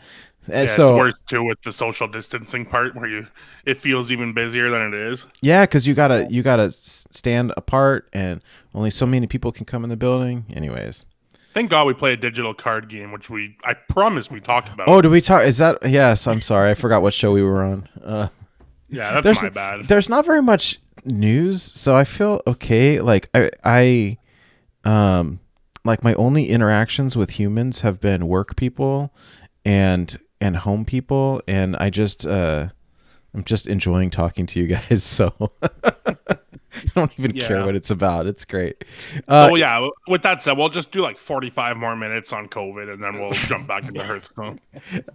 And
Yeah,
so,
it's worse too with the social distancing part where it feels even busier than it is.
yeah, because you gotta stand apart, and only so many people can come in the building. Anyways.
Thank God we play a digital card game, which I promise we talked about.
Oh, did we talk? Is that? Yes. I'm sorry. I forgot what show we were on.
Yeah, that's my bad.
There's not very much news, so I feel okay. Like like my only interactions with humans have been work people and home people, and I'm just enjoying talking to you guys. So I don't even care what it's about. It's great.
So yeah, with that said, we'll just do like 45 more minutes on COVID, and then we'll jump back into Hearthstone.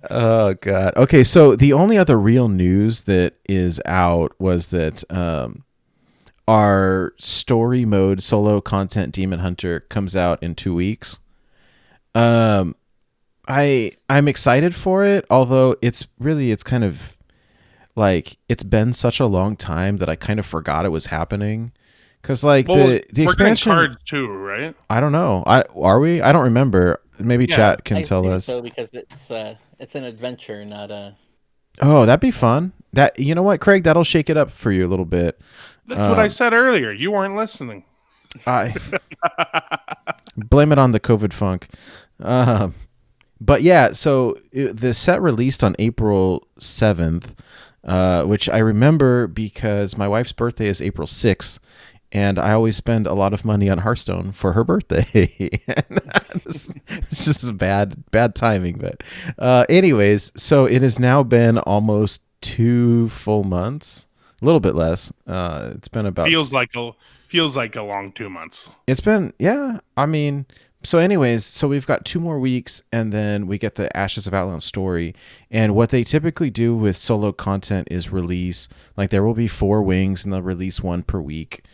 Oh god. Okay, so the only other real news that is out was that our story mode solo content Demon Hunter comes out in 2 weeks. I'm excited for it, although it's kind of like it's been such a long time that I kind of forgot it was happening. Because like the expansion
cards too, right?
I don't know. Are we? I don't remember. Maybe chat can tell us.
So because it's an adventure, not a.
Oh, that'd be fun. That you know what, Craig? That'll shake it up for you a little bit.
That's what I said earlier. You weren't listening.
I blame it on the COVID funk. But yeah, so the set released on April 7th, which I remember because my wife's birthday is April 6th, and I always spend a lot of money on Hearthstone for her birthday. It's just bad timing. But anyways, so it has now been almost 2 full months. A little bit less. It's been about
feels like a long 2 months.
It's been I mean, so anyways, so we've got 2 more weeks, and then we get the Ashes of Outland story. And what they typically do with solo content is release like there will be 4 wings, and they'll release 1 per week.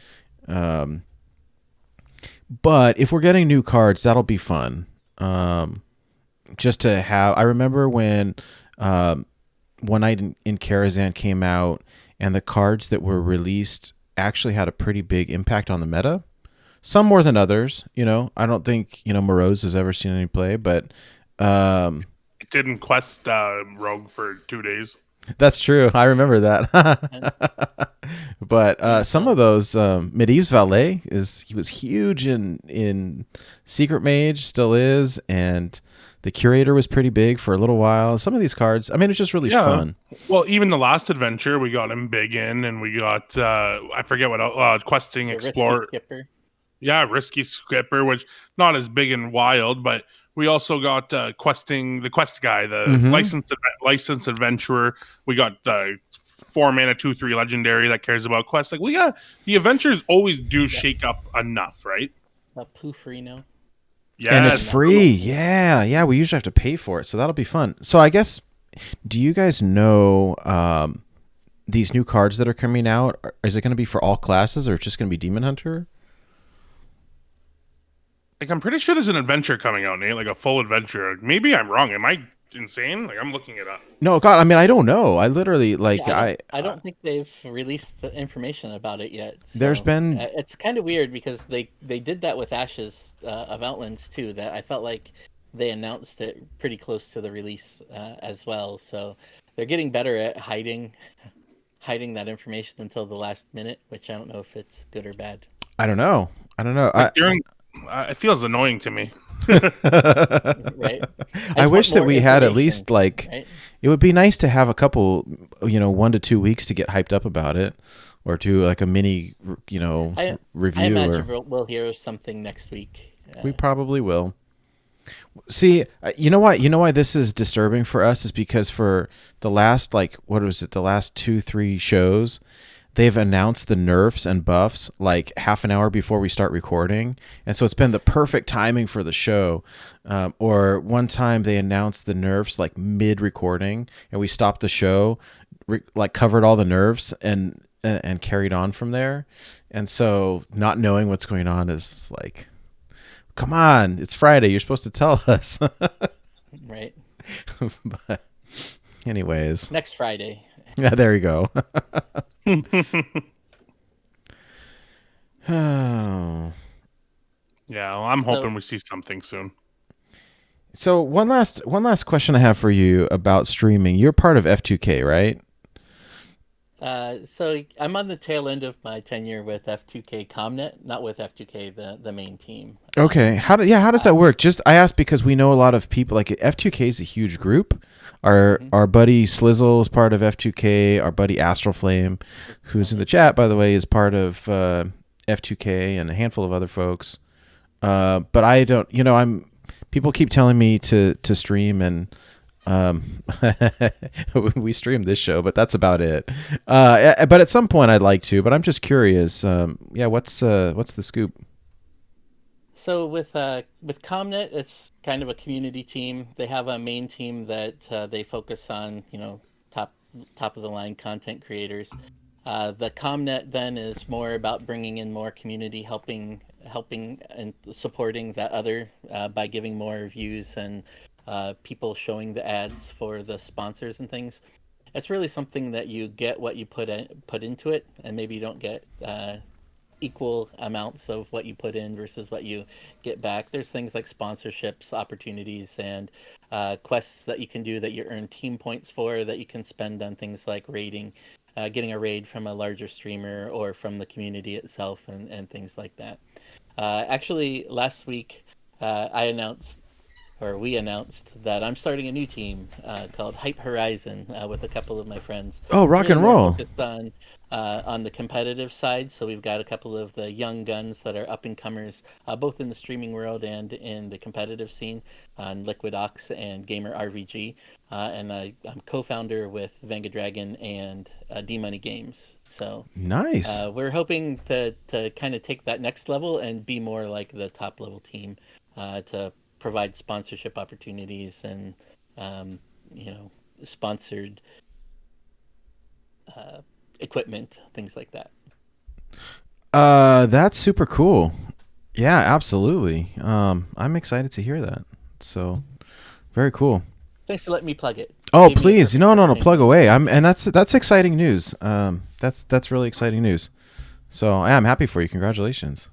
But if we're getting new cards, that'll be fun. Just to have. I remember when One Night in Karazhan came out, and the cards that were released actually had a pretty big impact on the meta. Some more than others, I don't think, Moroz has ever seen any play, but
it didn't quest Rogue for 2 days.
That's true. I remember that. But some of those Medivh's Valet he was huge in Secret Mage, still is, and the Curator was pretty big for a little while. Some of these cards, I mean, it's just really fun.
Well, even the last adventure, we got him big in, and we got I forget what else, Questing Explorer. Yeah, Risky Skipper, which not as big and wild, but we also got Questing, the Quest guy, the licensed adventurer. We got the 4 mana 2/3 legendary that cares about quests. Like the adventures always do shake up enough, right?
Poo free now.
Yeah, and it's free. Yeah. We usually have to pay for it, so that'll be fun. So I guess, do you guys know these new cards that are coming out? Is it going to be for all classes, or just going to be Demon Hunter?
Like, I'm pretty sure there's an adventure coming out, Nate. Like a full adventure. Maybe I'm wrong. Am I insane? Like, I'm looking it up.
No, God. I mean, I don't know. I literally
I don't think they've released the information about it yet. So
there's been.
It's kind of weird because they did that with Ashes of Outlands too. That I felt like they announced it pretty close to the release as well. So they're getting better at hiding that information until the last minute, which I don't know if it's good or bad.
I don't know.
Like it feels annoying to me.
Right.
I wish that we had at least right? It would be nice to have a couple, 1 to 2 weeks to get hyped up about it, or do like a mini, review.
I imagine we'll hear something next week.
We probably will. See, you know why this is disturbing for us is because for the last the last 2-3 shows, they've announced the nerfs and buffs like half an hour before we start recording. And so it's been the perfect timing for the show. Or one time they announced the nerfs like mid-recording, and we stopped the show, covered all the nerfs and carried on from there. And so not knowing what's going on is like, come on, it's Friday. You're supposed to tell us.
Right.
But anyways.
Next Friday.
Yeah, there you go. Oh.
Yeah, well, I'm
So,
hoping we see something soon.
So one last question I have for you about streaming. You're part of F2K, right?
so I'm on the tail end of my tenure with F2K Comnet, not with F2K, the main team.
Okay. How does that work? Just I asked because we know a lot of people. Like F2K is a huge group. Our buddy Slizzle is part of F2K. Our buddy Astral Flame, who's in the chat by the way, is part of F2K and a handful of other folks. But I don't. People keep telling me to stream and we stream this show, but that's about it. But at some point I'd like to. But I'm just curious. What's the scoop?
So with Comnet, it's kind of a community team. They have a main team that they focus on, top of the line content creators. The Comnet then is more about bringing in more community, helping and supporting that other by giving more views and people showing the ads for the sponsors and things. It's really something that you get what you put into it, and maybe you don't get equal amounts of what you put in versus what you get back. There's things like sponsorships, opportunities, and quests that you can do that you earn team points for that you can spend on things like raiding, getting a raid from a larger streamer or from the community itself, and things like that. Actually, last week we announced that I'm starting a new team called Hype Horizon with a couple of my friends.
Oh, rock and
More
roll.
focused on the competitive side. So we've got a couple of the young guns that are up and comers, both in the streaming world and in the competitive scene, on Liquid Ox and Gamer RVG. And I'm co-founder with Vanga Dragon and D-Money Games. So
Nice.
we're hoping to kind of take that next level and be more like the top level team to provide sponsorship opportunities and sponsored equipment, things like that.
That's super cool. Yeah, absolutely. I'm excited to hear that. So very cool.
Thanks for letting me plug it.
Oh, please. No, plug away. And that's exciting news. That's really exciting news. So I'm happy for you. Congratulations.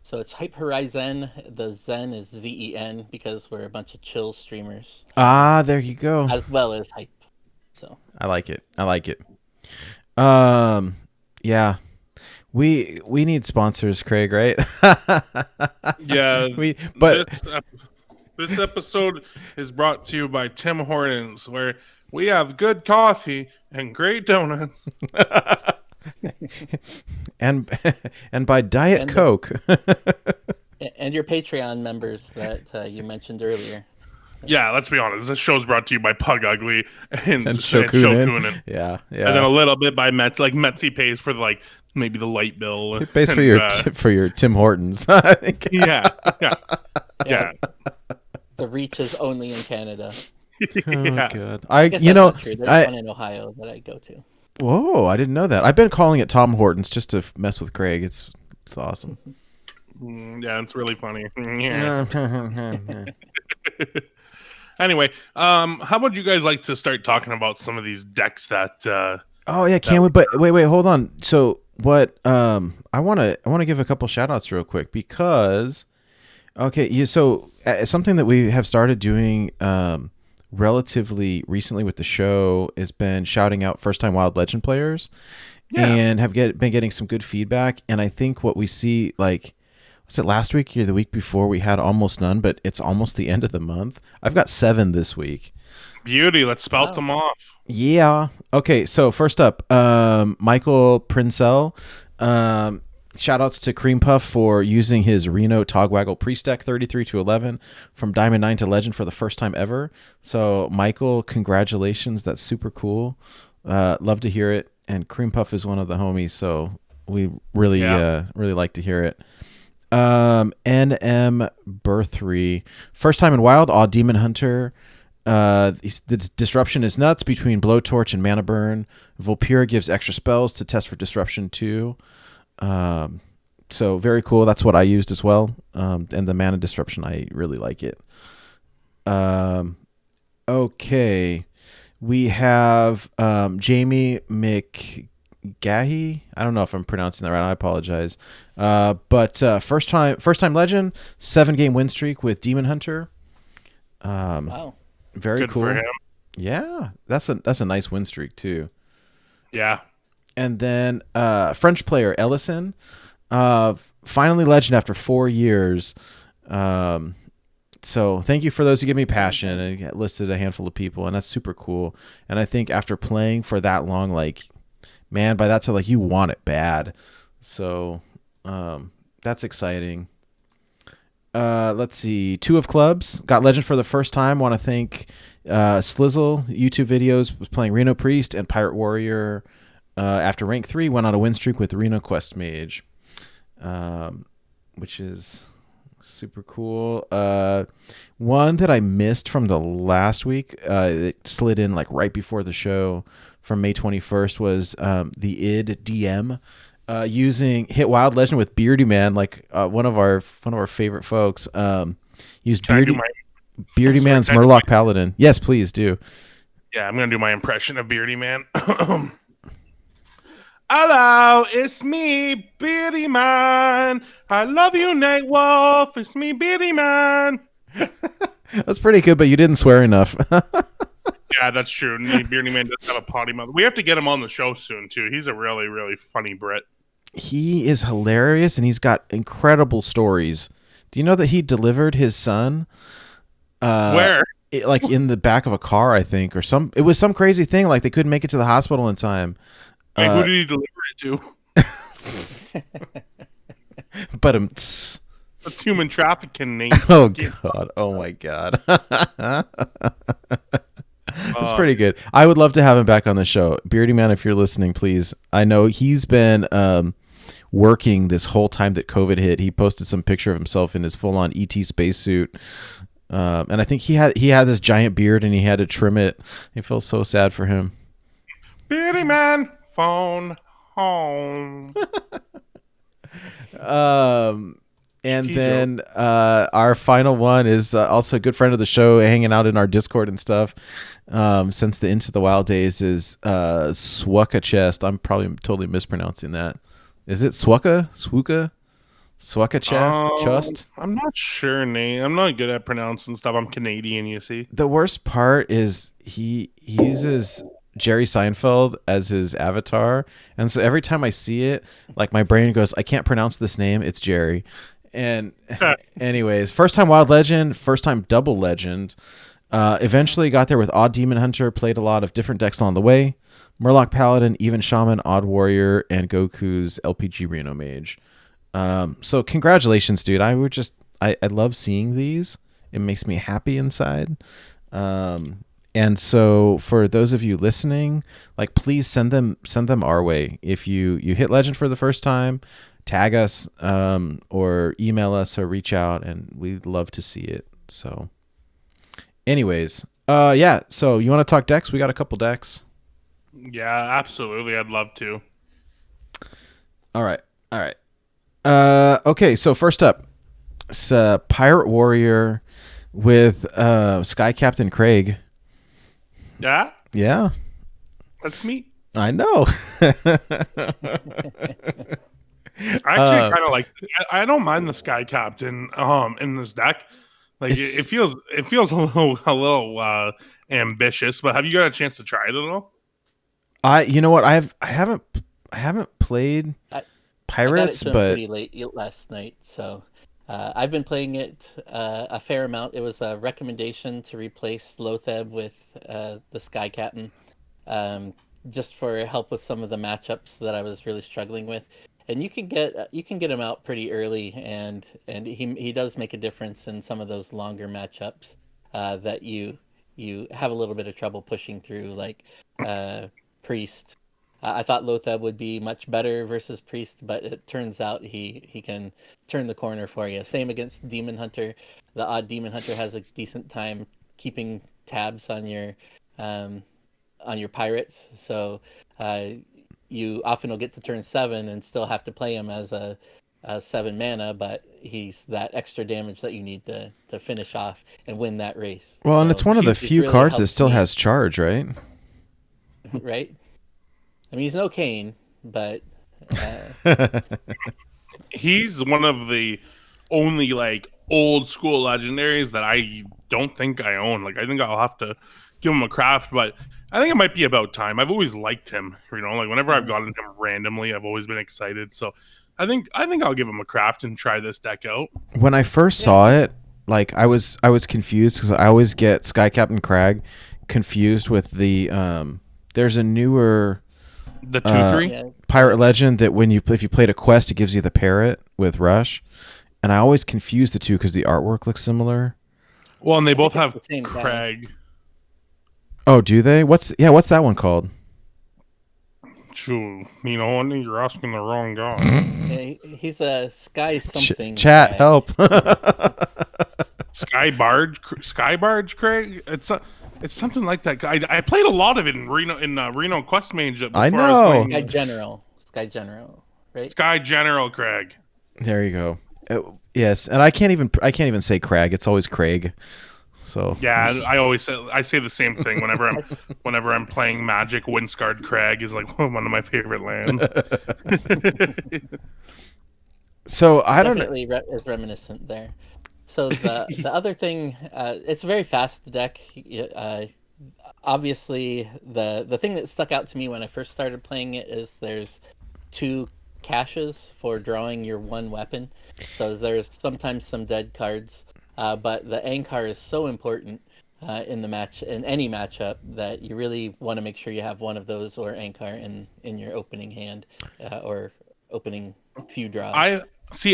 So it's Hype Horizon. The Zen is Zen because we're a bunch of chill streamers.
There you go.
As well as Hype. So
I like it. Yeah. We need sponsors, Craig, right?
Yeah. This episode is brought to you by Tim Hortons, where we have good coffee and great donuts.
and by Diet Coke.
And your Patreon members that you mentioned earlier.
Yeah, let's be honest. This show's brought to you by Pug Ugly and
Shokunin. Yeah.
And then a little bit by Metz. Like Metzi pays for maybe the light bill.
It pays for your Tim Hortons, I think.
Yeah.
The reach is only in Canada.
Oh God!
I guess that's not true. There's one in Ohio that I go to.
Whoa! I didn't know that. I've been calling it Tom Hortons just to mess with Craig. It's awesome.
Yeah, it's really funny. Anyway, how would you guys like to start talking about some of these decks that?
Oh yeah, can we? But wait, hold on. So what? I want to give a couple shout outs real quick because, so something that we have started doing relatively recently with the show has been shouting out first time Wild Legend players, and have been getting some good feedback. And I think what we see, like, was it last week or the week before, we had almost none, but it's almost the end of the month. I've got 7 this week.
Beauty. Let's spout them off.
Yeah. Okay. So first up, Michael Princell. Shout outs to Cream Puff for using his Reno Togwaggle pre-stack 33-11 from Diamond 9 to Legend for the first time ever. So Michael, congratulations. That's super cool. Love to hear it. And Cream Puff is one of the homies, so we really like to hear it. NM Birthry, first time in Wild, Aw Demon Hunter. The disruption is nuts between Blowtorch and Mana Burn. Vulpira gives extra spells to test for disruption too. So very cool. That's what I used as well. And the Mana Disruption, I really like it. Okay. We have Jamie Gahi. I don't know if I'm pronouncing that right. I apologize. But first time legend, 7-game win streak with Demon Hunter.
Wow.
Very
Good
cool.
for him.
Yeah, that's a nice win streak too.
Yeah.
And then French player Ellison, finally legend after 4 years. So thank you for those who give me passion, and listed a handful of people, and that's super cool. And I think after playing for that long, like, man, by that time, like, you want it bad. So that's exciting. Let's see. 2 of clubs got legend for the first time. Want to thank Slizzle. YouTube videos was playing Reno Priest and Pirate Warrior. After rank 3, went on a win streak with Reno Quest Mage, which is super cool. One that I missed from the last week, it slid in like right before the show from May 21st, was the id DM. Using Hit Wild Legend with Beardy Man, like one of our favorite folks. Used Beardy Man's Murloc Paladin. Yes, please do.
Yeah, I'm gonna do my impression of Beardy Man. Hello, it's me, Beardy Man. I love you, Night Wolf. It's me, Beardy Man.
That's pretty good, but you didn't swear enough.
Yeah, that's true. Beardy Man does have a potty mouth. We have to get him on the show soon too. He's a really, really funny Brit.
He is hilarious, and he's got incredible stories. Do you know that he delivered his son?
Where?
Like in the back of a car, I think, or it was some crazy thing. Like they couldn't make it to the hospital in time.
Wait, who did he deliver it to?
But
that's human trafficking, Nate.
Oh God! Oh my God! That's pretty good. I would love to have him back on the show. Beardy Man, if you're listening, please. I know he's been working this whole time that COVID hit. He posted some picture of himself in his full-on ET spacesuit, and I think he had this giant beard and he had to trim it. I feel so sad for him.
Beardy Man, phone home.
And then our final one is also a good friend of the show, hanging out in our Discord and stuff since the Into the Wild days, is Swucka Chest. I'm probably totally mispronouncing that. Is it Swucka? Swucka Chest?
I'm not sure, Nate. I'm not good at pronouncing stuff. I'm Canadian, you see.
The worst part is he uses Jerry Seinfeld as his avatar, and so every time I see it, like, my brain goes, I can't pronounce this name, it's Jerry. And anyways, first time Wild Legend, first time Double Legend. Eventually got there with Odd Demon Hunter, played a lot of different decks along the way. Murloc Paladin, Even Shaman, Odd Warrior, and Goku's LPG Reno Mage. So congratulations, dude. I love seeing these. It makes me happy inside. And so for those of you listening, like, please send them our way. If you hit Legend for the first time, tag us or email us or reach out, and we'd love to see it. So anyways, yeah, so you want to talk decks? We got a couple decks.
Yeah, absolutely. I'd love to.
All right. Okay, so first up, it's Pirate Warrior with Sky Captain Craig.
Yeah?
Yeah.
That's me.
I know.
I actually kind of like. I don't mind the Sky Captain in this deck. Like, it feels a little ambitious. But have you got a chance to try it at all?
You know what, I haven't played Pirates,
I got it
but
pretty late last night, so I've been playing it a fair amount. It was a recommendation to replace Lotheb with the Sky Captain, just for help with some of the matchups that I was really struggling with. And you can get him out pretty early, and he does make a difference in some of those longer matchups that you have a little bit of trouble pushing through, like Priest. I thought Lotheb would be much better versus Priest, but it turns out he can turn the corner for you. Same against Demon Hunter. The Odd Demon Hunter has a decent time keeping tabs on your pirates, so you often will get to turn 7 and still have to play him as a 7 mana, but he's that extra damage that you need to finish off and win that race.
Well, and
so
it's one of the few
really
cards that still has charge, right?
Right? I mean, he's no Kane, but
He's one of the only like old school legendaries that I don't think I own. Like I think I'll have to give him a craft, but I think it might be about time. I've always liked him, like whenever I've gotten him randomly, I've always been excited. So I think I'll give him a craft and try this deck out.
When I first saw it, like I was confused because I always get Sky Captain Crag confused with the there's a newer
The 2/3.
pirate legend that if you played a quest, it gives you the parrot with Rush, and I always confuse the two because the artwork looks similar.
Well, and they both have
the same guy.
Craig.
Oh, do they? What's that one called?
True. Honey, you're asking the wrong guy.
He's a Sky something.
Chat,
guy.
help!
Sky Barge, Craig. It's something like that. I played a lot of it in Reno Quest Mage.
I know.
Sky General, right?
Sky General, Craig.
There you go. Yes, and I can't even say Crag. It's always Craig. So
yeah, I say the same thing whenever I'm playing Magic. Windscarred Crag is like one of my favorite lands.
So I don't know.
Definitely is reminiscent there. So the other thing, it's a very fast deck. Obviously, the thing that stuck out to me when I first started playing it is there's 2 caches for drawing your 1 weapon. So there's sometimes some dead cards, but the Ankar is so important in any matchup that you really want to make sure you have one of those or Ankar in your opening hand or opening few draws.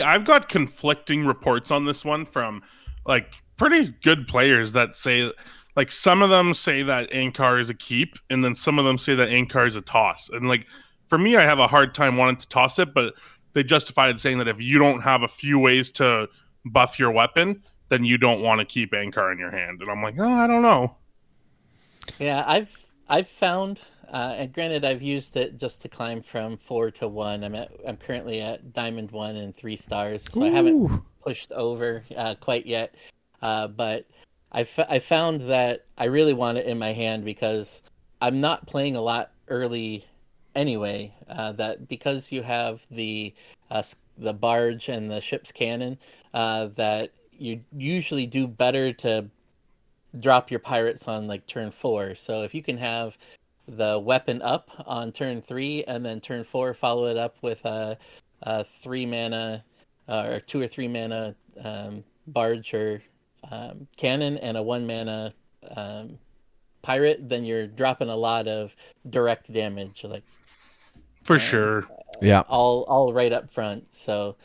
I've got conflicting reports on this one from like pretty good players that say, like, some of them say that Ankar is a keep, and then some of them say that Ankar is a toss. And like for me, I have a hard time wanting to toss it, but they justified it saying that if you don't have a few ways to buff your weapon, then you don't want to keep Ankar in your hand. And I'm like, oh, I don't know.
Yeah, I've found, and granted, I've used it just to climb from 4 to 1. I'm currently at Diamond 1 and 3 stars, so I haven't pushed over quite yet. But I found that I really want it in my hand because I'm not playing a lot early anyway. That because you have the barge and the ship's cannon, that you usually do better to drop your pirates on like turn 4. So if you can have the weapon up on turn 3 and then turn 4 follow it up with a 3 mana or 2 or 3 mana barge or cannon and a 1 mana pirate, then you're dropping a lot of direct damage, like
for sure.
Yeah,
all right up front. So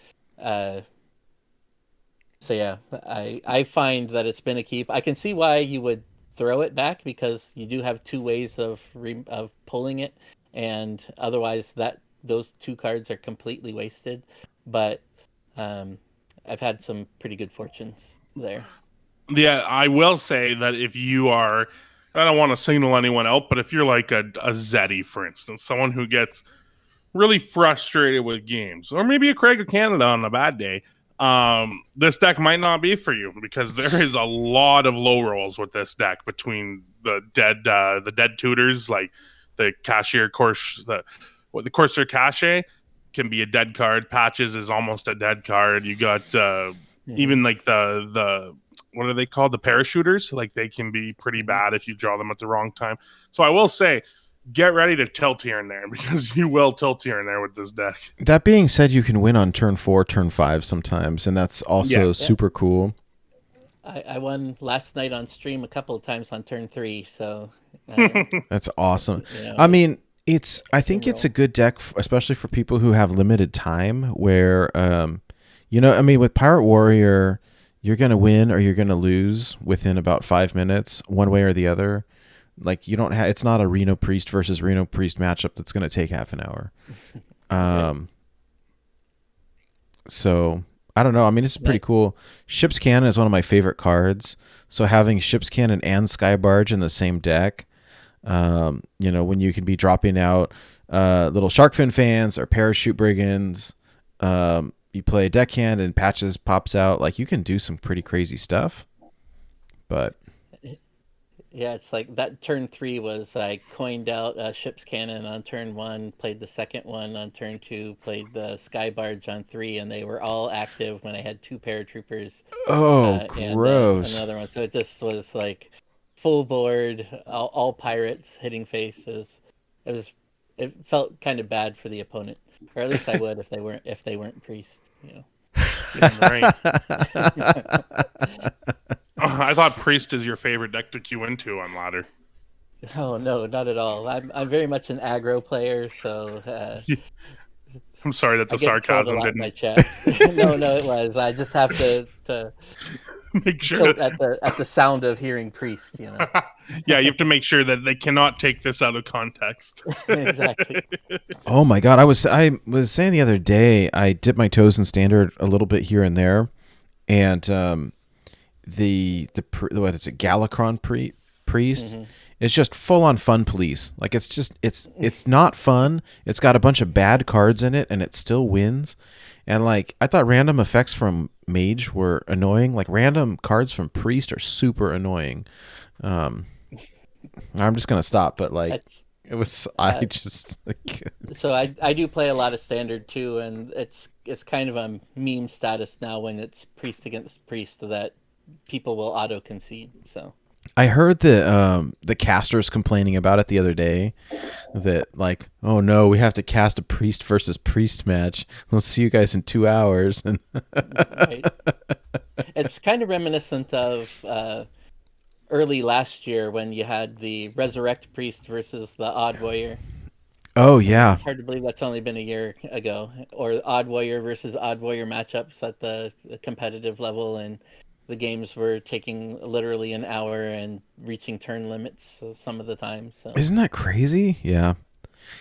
yeah, I find that it's been a keep. I can see why you would throw it back because you do have 2 ways of pulling it, and otherwise those 2 cards are completely wasted. But I've had some pretty good fortunes there.
Yeah, I will say that if you are, I don't want to single anyone out, but if you're like a Zeddy, for instance, someone who gets really frustrated with games, or maybe a Craig of Canada on a bad day, this deck might not be for you because there is a lot of low rolls with this deck between the dead tutors, like the cashier course, the Corsair Cache can be a dead card. Patches is almost a dead card. You got even like the what are they called? The parachuters, like they can be pretty bad if you draw them at the wrong time. So I will say, get ready to tilt here and there because you will tilt here and there with this deck.
That being said, you can win on turn 4, turn 5 sometimes, and that's also super cool.
I won last night on stream a couple of times on turn 3, so
that's awesome. I mean, I think it's a good deck, especially for people who have limited time. Where, with Pirate Warrior, you're gonna win or you're gonna lose within about 5 minutes, one way or the other. Like you don't have, it's not a Reno Priest versus Reno Priest matchup that's going to take half an hour. So I don't know. I mean, it's pretty cool. Ship's Cannon is one of my favorite cards. So having Ship's Cannon and Sky Barge in the same deck, when you can be dropping out little Sharkfin fans or Parachute Brigands, you play a deckhand and Patches pops out. Like you can do some pretty crazy stuff. But
Yeah, it's like that turn 3 was I coined out ship's cannon on turn 1, played the second one on turn 2, played the sky barge on 3, and they were all active when I had 2 paratroopers
Oh,
and then
gross.
another one. So it just was like full board, all pirates hitting face. It was it felt kind of bad for the opponent, or at least I would if they weren't priests.
Right. I thought Priest is your favorite deck to queue into on ladder.
Oh no, not at all. I'm very much an aggro player, so
I'm sorry that
I
the
get trolled a
sarcasm
lot by
didn't
chat. No, it was. I just have to
make sure.
tilt at the sound of hearing priest.
Yeah, you have to make sure that they cannot take this out of context.
Exactly.
Oh my god, I was saying the other day I dipped my toes in standard a little bit here and there, and what is it, Galakron priest? It's just full on fun police. Like it's not fun. It's got a bunch of bad cards in it, and it still wins. And like I thought, random effects from mage were annoying. Like random cards from priest are super annoying. I'm just gonna stop, but like it was. I just like,
so I do play a lot of standard too, and it's kind of a meme status now when it's priest against priest that people will auto concede. So
I heard the casters complaining about it the other day, that like, oh no, we have to cast a priest versus priest match. We'll see you guys in 2 hours. And
right. It's kind of reminiscent of early last year when you had the resurrect priest versus the odd warrior.
Oh yeah,
it's hard to believe that's only been a year ago. Or odd warrior versus odd warrior matchups at the competitive level, and the games were taking literally an hour and reaching turn limits some of the time. So
isn't that crazy? Yeah.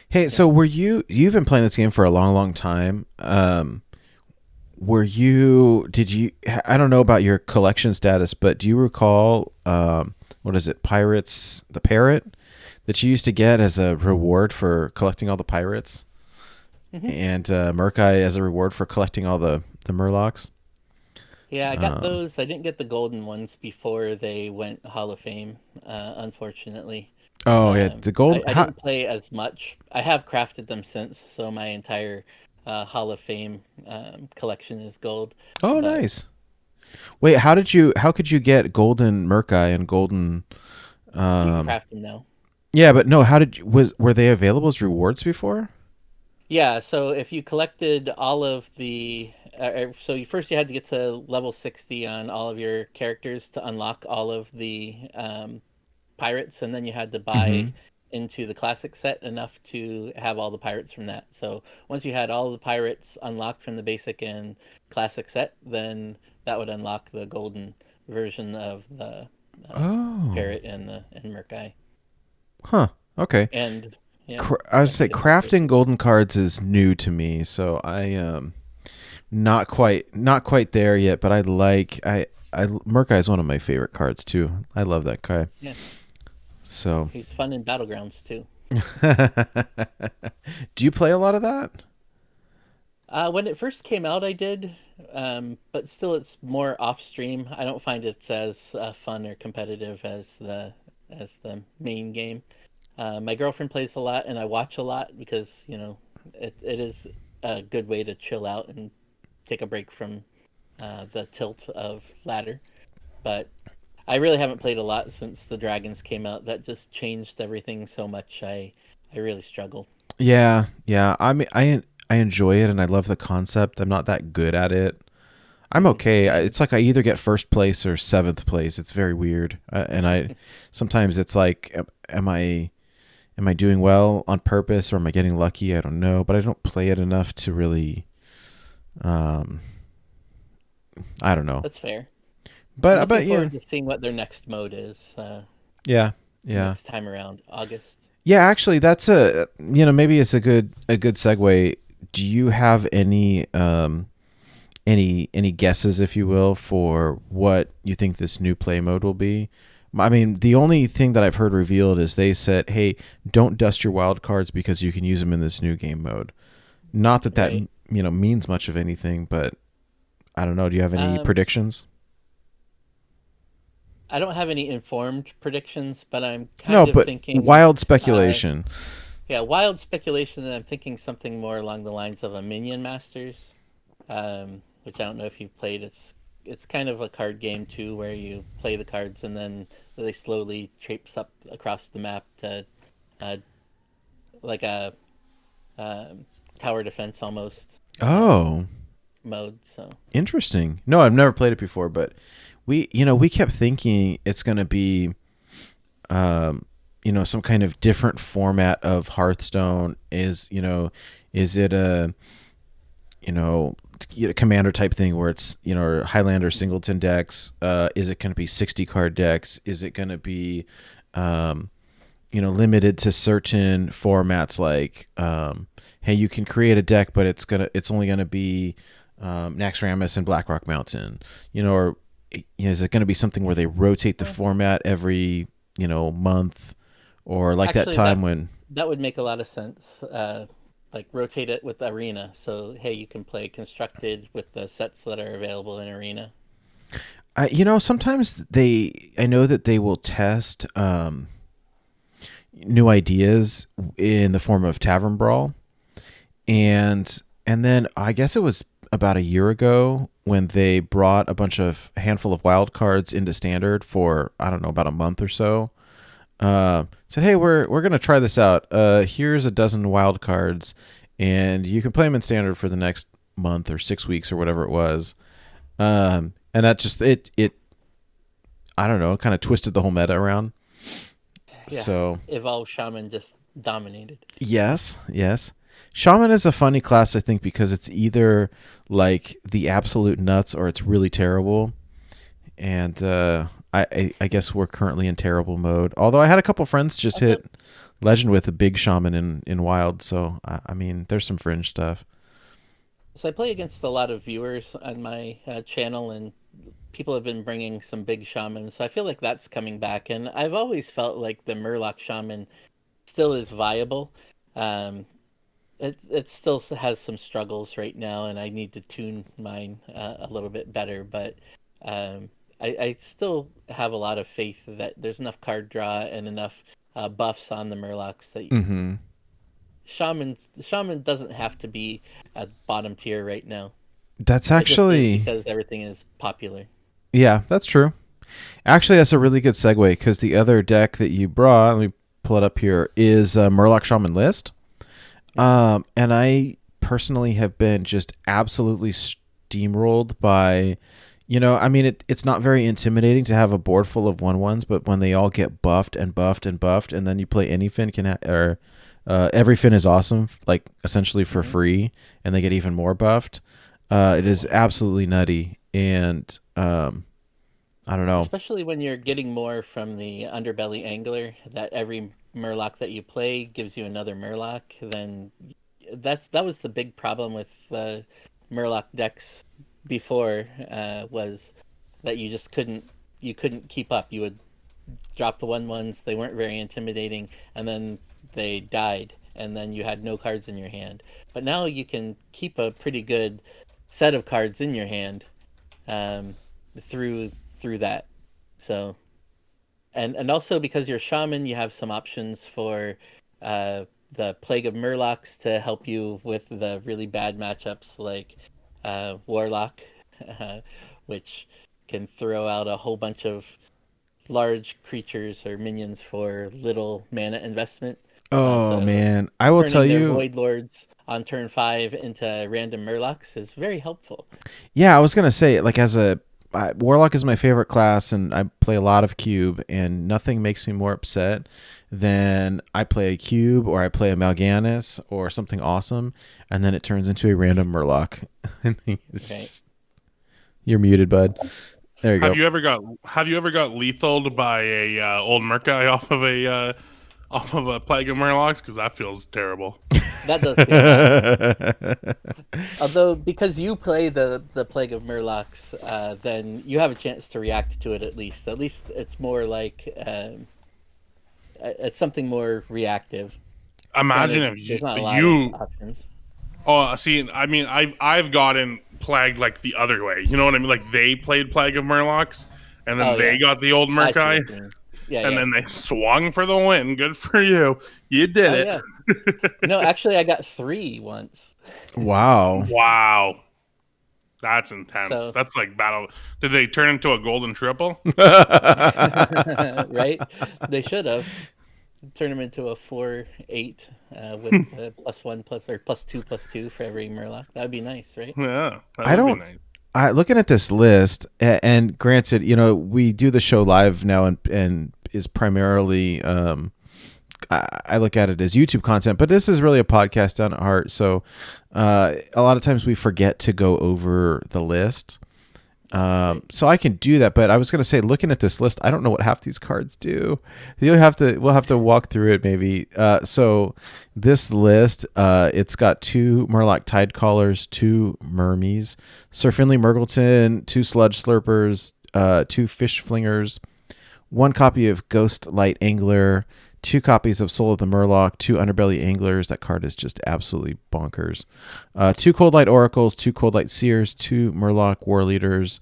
Hey, so you've been playing this game for a long, long time. Did you, I don't know about your collection status, but do you recall, what is it, Pirates, the parrot that you used to get as a reward for collecting all the pirates, and Murkai as a reward for collecting all the Murlocs?
Yeah, I got those. I didn't get the golden ones before they went Hall of Fame, unfortunately.
Oh yeah, the gold.
I didn't play as much. I have crafted them since, so my entire Hall of Fame collection is gold.
Oh, nice. Wait, how could you get golden Murkai and golden?
You can craft them now.
Yeah, but no. Were they available as rewards before?
Yeah, so if you collected all of the, first you had to get to level 60 on all of your characters to unlock all of the pirates, and then you had to buy into the classic set enough to have all the pirates from that. So once you had all the pirates unlocked from the basic and classic set, then that would unlock the golden version of the parrot and Murkai.
Huh. Okay.
And yeah,
I would say crafting golden cards is new to me, so I not quite there yet. But Murkai is one of my favorite cards too. I love that card.
Yeah.
So
he's fun in Battlegrounds too.
Do you play a lot of that?
When it first came out, I did, but still, it's more off stream. I don't find it's as fun or competitive as the main game. My girlfriend plays a lot, and I watch a lot because it is a good way to chill out and take a break from the tilt of ladder. But I really haven't played a lot since the Dragons came out. That just changed everything so much. I really struggled.
Yeah. I mean, I enjoy it and I love the concept. I'm not that good at it. I'm okay. It's like I either get first place or seventh place. It's very weird. And I sometimes it's like, am I doing well on purpose or am I getting lucky? I don't know, but I don't play it enough to really. I don't know.
That's fair.
But
I'm looking forward to seeing what their next mode is.
Yeah.
Next time around, August.
Yeah, actually, that's maybe it's a good segue. Do you have any guesses, if you will, for what you think this new play mode will be? I mean, the only thing that I've heard revealed is they said, "Hey, don't dust your wild cards because you can use them in this new game mode." Not that right. Means much of anything, but I don't know. Do you have any predictions?
I don't have any informed predictions, but I'm
No,
kind of
but
thinking,
wild
uh,
speculation.
yeah, wild speculation. And I'm thinking something more along the lines of a Minion Masters, which I don't know if you've played. It's kind of a card game too, where you play the cards and then they slowly traipse up across the map to uh, like a tower defense almost
Oh,
mode. So
interesting. No, I've never played it before, but we kept thinking it's going to be some kind of different format of Hearthstone. Is it a commander type thing where it's Highlander singleton decks? Is it going to be 60 card decks? Is it going to be limited to certain formats like hey, you can create a deck, but it's only gonna be Naxxramas and Blackrock Mountain, or is it going to be something where they rotate the format every month, or like that
actually,
time when
that would make a lot of sense. Like rotate it with Arena, so hey, you can play constructed with the sets that are available in Arena.
sometimes I know that they will test new ideas in the form of Tavern Brawl, and then I guess it was about a year ago when they brought a handful of wild cards into standard for I don't know about a month or so. Said, hey, we're gonna try this out. Here's a dozen wild cards, and you can play them in standard for the next month or 6 weeks or whatever it was. And that just it I don't know, kind of twisted the whole meta around.
Yeah,
So
Evolve Shaman just dominated.
yes. Shaman is a funny class, I think, because it's either like the absolute nuts or it's really terrible. And I guess we're currently in terrible mode. Although I had a couple friends just hit Legend with a big Shaman in Wild. So, I mean, there's some fringe stuff.
So I play against a lot of viewers on my channel, and people have been bringing some big shamans. So I feel like that's coming back. And I've always felt like the Murloc Shaman still is viable. Um, it still has some struggles right now, and I need to tune mine a little bit better. But I still have a lot of faith that there's enough card draw and enough buffs on the Murlocs that
Mm-hmm.
Shaman doesn't have to be at bottom tier right now.
That's
It just is
actually,
because everything is popular.
yeah, that's true. Actually, that's a really good segue because the other deck that you brought, let me pull it up here, is Murloc Shaman List. And I personally have been just absolutely steamrolled by, I mean, it's not very intimidating to have a board full of 1/1s, but when they all get buffed and buffed and buffed, and then you play any fin or every fin is awesome, like essentially for free, and they get even more buffed. It is absolutely nutty, and I don't know.
Especially when you're getting more from the underbelly angler, that every Murloc that you play gives you another Murloc, then that was the big problem with Murloc decks before, was that you couldn't keep up. You would drop the 1/1s, they weren't very intimidating, and then they died, and then you had no cards in your hand. But now you can keep a pretty good set of cards in your hand, um, through that. So, and also because you're shaman, you have some options for the Plague of Murlocs to help you with the really bad matchups like Warlock, which can throw out a whole bunch of large creatures or minions for little mana investment.
Oh
So
man, I will tell
turning their
you.
Void Lords on turn 5 into random Murlocs is very helpful.
Yeah, I was gonna say, like, Warlock is my favorite class, and I play a lot of Cube, and nothing makes me more upset than I play a Cube or I play a Mal'Ganis or something awesome, and then it turns into a random Murloc. You're muted, bud. There you go.
Have you ever got lethaled by a old merc guy off of a plague of murlocs? Because that feels terrible.
That does feel bad. Although, because you play the Plague of Murlocs, then you have a chance to react to it at least. At least it's more like it's something more reactive.
Imagine
Granted,
if
there's not a lot of
you
options.
oh, see, I mean, I've gotten plagued like the other way. You know what I mean? Like they played Plague of Murlocs, and then they got the old
I see
Murkai,
what you mean. Yeah,
and
yeah.
then they swung for the win. Good for you. You did it.
Yeah. No, actually, I got 3 once.
Wow.
Wow. That's intense.
So,
That's like battle. Did they turn into a golden triple?
right? They should have turned them into a 4-8 with +1 or +2 for every Murloc. That would be nice, right?
Yeah, that
I
would
don't.
be nice.
Looking at this list, and granted, we do the show live now, and is primarily, I look at it as YouTube content, but this is really a podcast down at heart. So, a lot of times we forget to go over the list. So I can do that, but I was going to say, looking at this list, I don't know what half these cards do. We'll have to walk through it maybe. So this list, it's got 2 Murloc Tidecallers, 2 Mermies, Sir Finley Murgleton, 2 Sludge Slurpers, 2 Fishflingers, 1 copy of Ghost Light Angler, 2 copies of Soul of the Murloc, 2 Underbelly Anglers. That card is just absolutely bonkers. 2 Cold Light Oracles, 2 Cold Light Seers, 2 Murloc War Leaders,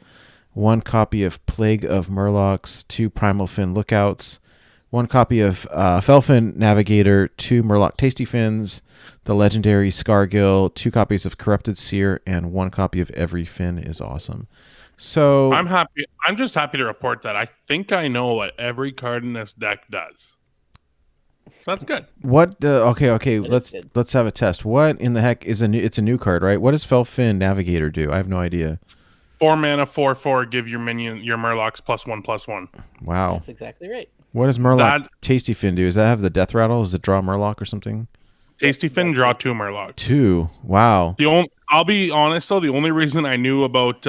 1 copy of Plague of Murlocs, 2 Primal Fin Lookouts, 1 copy of Felfin Navigator, 2 Murloc Tasty Fins, the legendary Scargill, 2 copies of Corrupted Seer, and 1 copy of Every Fin is awesome. So
I'm happy. I'm just happy to report that I think I know what every card in this deck does. So that's good.
What? Okay. Let's have a test. What in the heck is it's a new card, right? What does Felfin Navigator do? I have no idea.
4 mana, 4/4. Give your Murlocs +1/+1.
Wow,
That's exactly right.
What does Murloc Tasty Fin do? Does that have the death rattle? Does it draw Murloc or something?
Tasty Fin draw 2 Murlocs.
2. Wow.
I'll be honest though. The only reason I knew about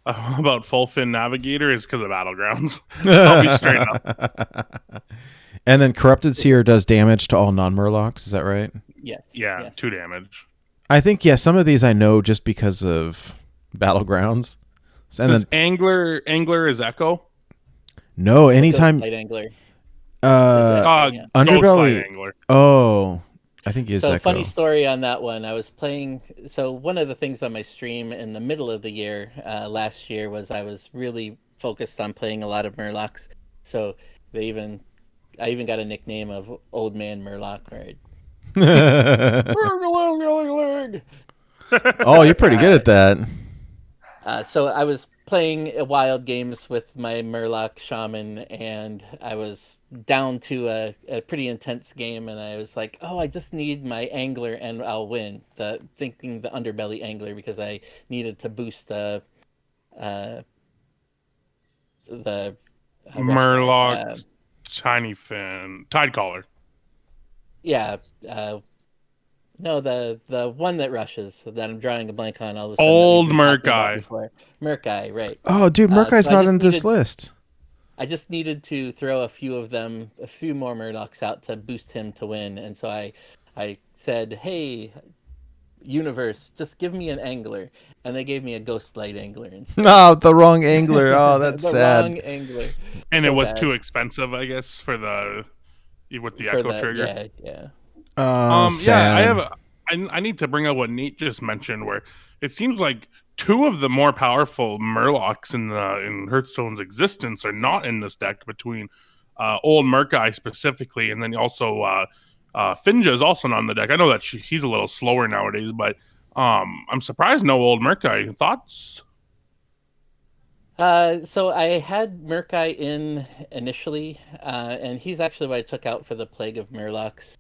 Fulfin Navigator is because of Battlegrounds. I'll be straight up.
And then Corrupted Seer does damage to all non-Murlocs. Is that right?
Yes.
Yeah,
yes.
2 damage.
I think some of these I know just because of Battlegrounds. And
Does
then
Angler is Echo?
No, anytime.
Light Angler.
Underbelly
Angler.
Oh, I think it's
so.
Echo.
Funny story on that one. I was playing. So one of the things on my stream in the middle of the year last year was I was really focused on playing a lot of Murlocs. So I even got a nickname of Old Man Murloc. Right?
Oh, you're pretty good at that.
So I was playing wild games with my Murloc Shaman, and I was down to a pretty intense game, and I was like, oh, I just need my Angler and I'll win. Thinking the Underbelly Angler, because I needed to boost the
Murloc Tiny Fin Tidecaller.
Yeah. No, the one that rushes that I'm drawing a blank on all of a sudden.
Old Murkai.
Murkai, right.
Oh, dude, Murkai's not in this list.
I just needed to throw a few more Murlocs out to boost him to win. And so I said, hey, universe, just give me an Angler. And they gave me a Ghost Light Angler instead.
No, the wrong Angler. Oh, that's sad.
The wrong Angler.
And it was too expensive, I guess, with the Echo trigger.
Yeah.
Yeah, I need to bring up what Nate just mentioned, where it seems like 2 of the more powerful Murlocs in Hearthstone's existence are not in this deck, between Old Murkai specifically, and then also Finja is also not in the deck. I know that he's a little slower nowadays, but I'm surprised no Old Murkai. Thoughts?
So I had Murkai in initially, and he's actually what I took out for the Plague of Murlocs.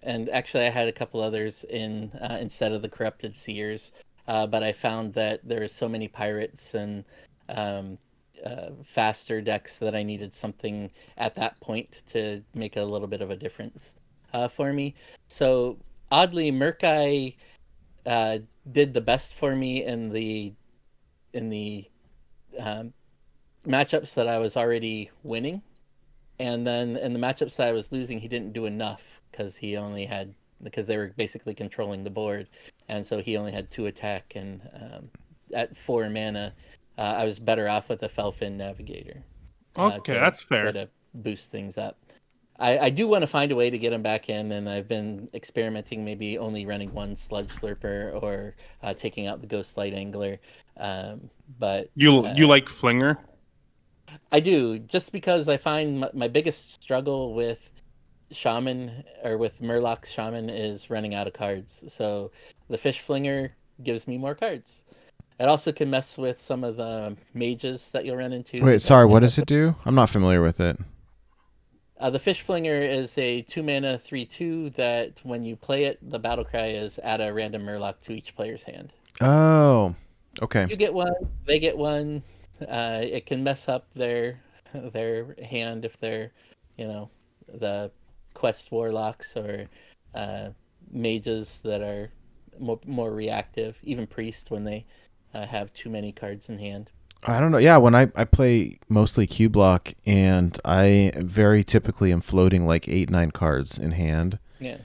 And actually I had a couple others in instead of the Corrupted Seers, but I found that there were so many pirates and faster decks that I needed something at that point to make a little bit of a difference for me. So oddly, Murkai did the best for me in the matchups that I was already winning, and then in the matchups that I was losing, he didn't do enough because they were basically controlling the board, and so he only had 2 attack, and at 4 mana, I was better off with a Felfin Navigator.
Okay, that's fair.
To boost things up. I do want to find a way to get him back in, and I've been experimenting, maybe only running 1 Sludge Slurper or taking out the Ghost Light Angler. But
you like Flinger?
I do, just because I find my biggest struggle with Shaman or with Murloc Shaman is running out of cards. So the Fishflinger gives me more cards. It also can mess with some of the mages that you'll run into.
Wait, sorry, what does it do? I'm not familiar with it.
The Fishflinger is a 2-mana 3/2 that when you play it, the battle cry is add a random Murloc to each player's hand.
Oh, okay.
You get one, they get one. It can mess up their hand if they're, the quest warlocks or mages that are more reactive. Even priest when they have too many cards in hand.
I don't know. Yeah, when I play mostly Q block, and I very typically am floating like 8-9 cards in hand.
Yeah.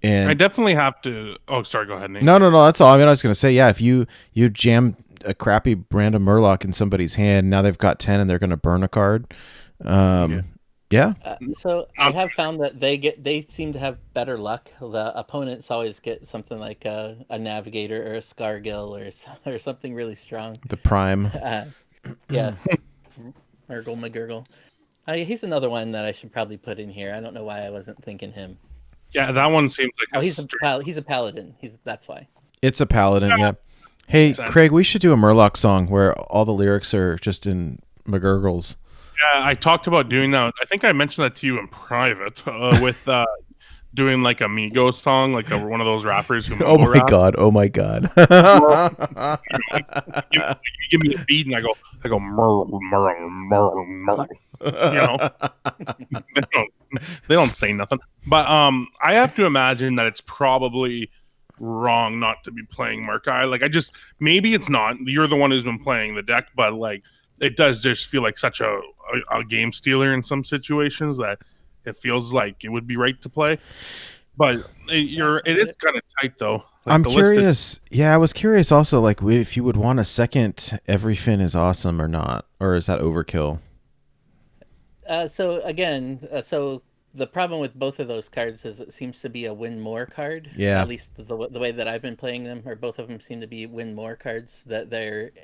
And
I definitely have to. Oh, sorry. Go ahead, Nate.
No. That's all. I mean, I was gonna say, yeah. If you jam a crappy random Murloc in somebody's hand, now they've got 10 and they're gonna burn a card. Yeah.
So I have found that they seem to have better luck. The opponents always get something like a navigator or a Scargill or something really strong.
The prime.
Yeah, Murgle McGurgle. He's another one that I should probably put in here. I don't know why I wasn't thinking him.
Yeah, that one seems like
he's a paladin. That's why.
It's a paladin. Yeah. Hey, Craig, we should do a Murloc song where all the lyrics are just in McGurgles.
Yeah, I talked about doing that. I think I mentioned that to you in private with doing like a Migos song, like one of those rappers who.
Oh my god! Oh my god!
You give me a beat and I go Merle. They don't say nothing. But I have to imagine that it's probably wrong not to be playing Murkai. Like maybe it's not. You're the one who's been playing the deck, but like it does just feel like such a game stealer in some situations that it feels like it would be right to play. But it is kind of tight though. Like
I'm curious. Yeah, I was curious also, like if you would want a second Every Fin is Awesome or not, or is that overkill?
So the problem with both of those cards is it seems to be a win more card.
Yeah.
At least the way that I've been playing them, or both of them seem to be win more cards. That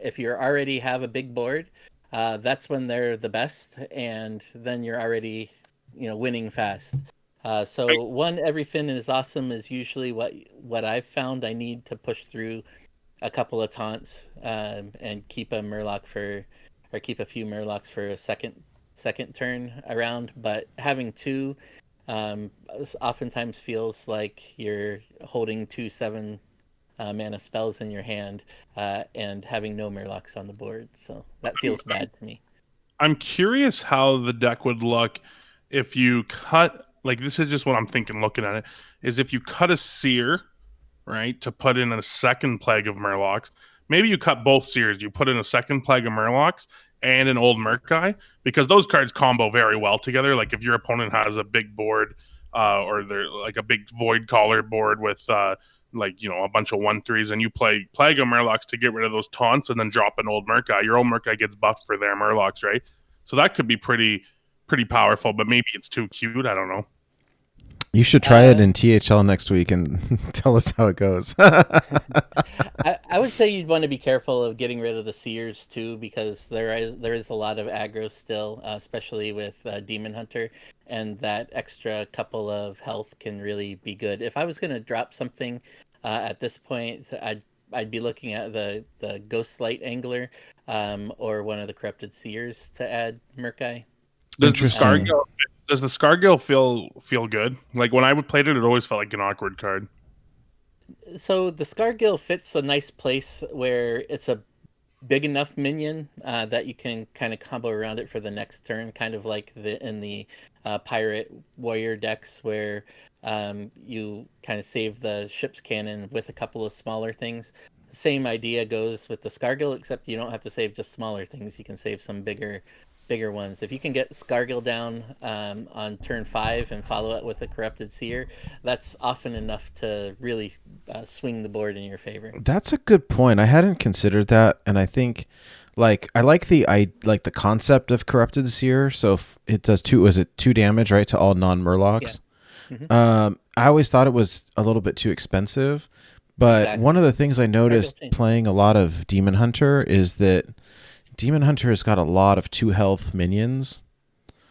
if you already have a big board, that's when they're the best, and then you're already, winning fast. So one Every Fin is Awesome is usually what I've found I need to push through a couple of taunts and keep a few Murlocs for a second turn around. But having two oftentimes feels like you're holding 2 7 mana spells in your hand and having no Murlocs on the board. So that feels bad to me.
I'm curious how the deck would look if you cut. Like, this is just what I'm thinking looking at it, is if you cut a Seer, right, to put in a second Plague of Murlocs. Maybe you cut both Seers. You put in a second Plague of Murlocs and an old Murkai, because those cards combo very well together. Like, if your opponent has a big board or they're like a big Void Caller board with a bunch of 1/3s, and you play Plague of Murlocs to get rid of those taunts and then drop an old Murkai, your old Murkai gets buffed for their Murlocs, right? So that could be pretty powerful, but maybe it's too cute. I don't know.
You should try it in THL next week and tell us how it goes.
I would say you'd want to be careful of getting rid of the Seers too, because there is a lot of aggro still, especially with Demon Hunter, and that extra couple of health can really be good. If I was going to drop something at this point, I'd be looking at the Ghostlight Angler or one of the Corrupted Seers to add Murkai.
Does the Scargill feel good? Like, when I would play it always felt like an awkward card.
So the Scargill fits a nice place where it's a big enough minion that you can kind of combo around it for the next turn, kind of like in the Pirate Warrior decks where you kind of save the ship's cannon with a couple of smaller things. The same idea goes with the Scargill, except you don't have to save just smaller things. You can save some bigger ones. If you can get Scargill down on turn 5 and follow it with a Corrupted Seer, that's often enough to really swing the board in your favor.
That's a good point. I hadn't considered that, and I think I like the concept of Corrupted Seer. So if it does 2 damage, right, to all non-Murlocs. Yeah. Mm-hmm. I always thought it was a little bit too expensive, but exactly. One of the things I noticed playing a lot of Demon Hunter is that Demon Hunter has got a lot of 2 health minions.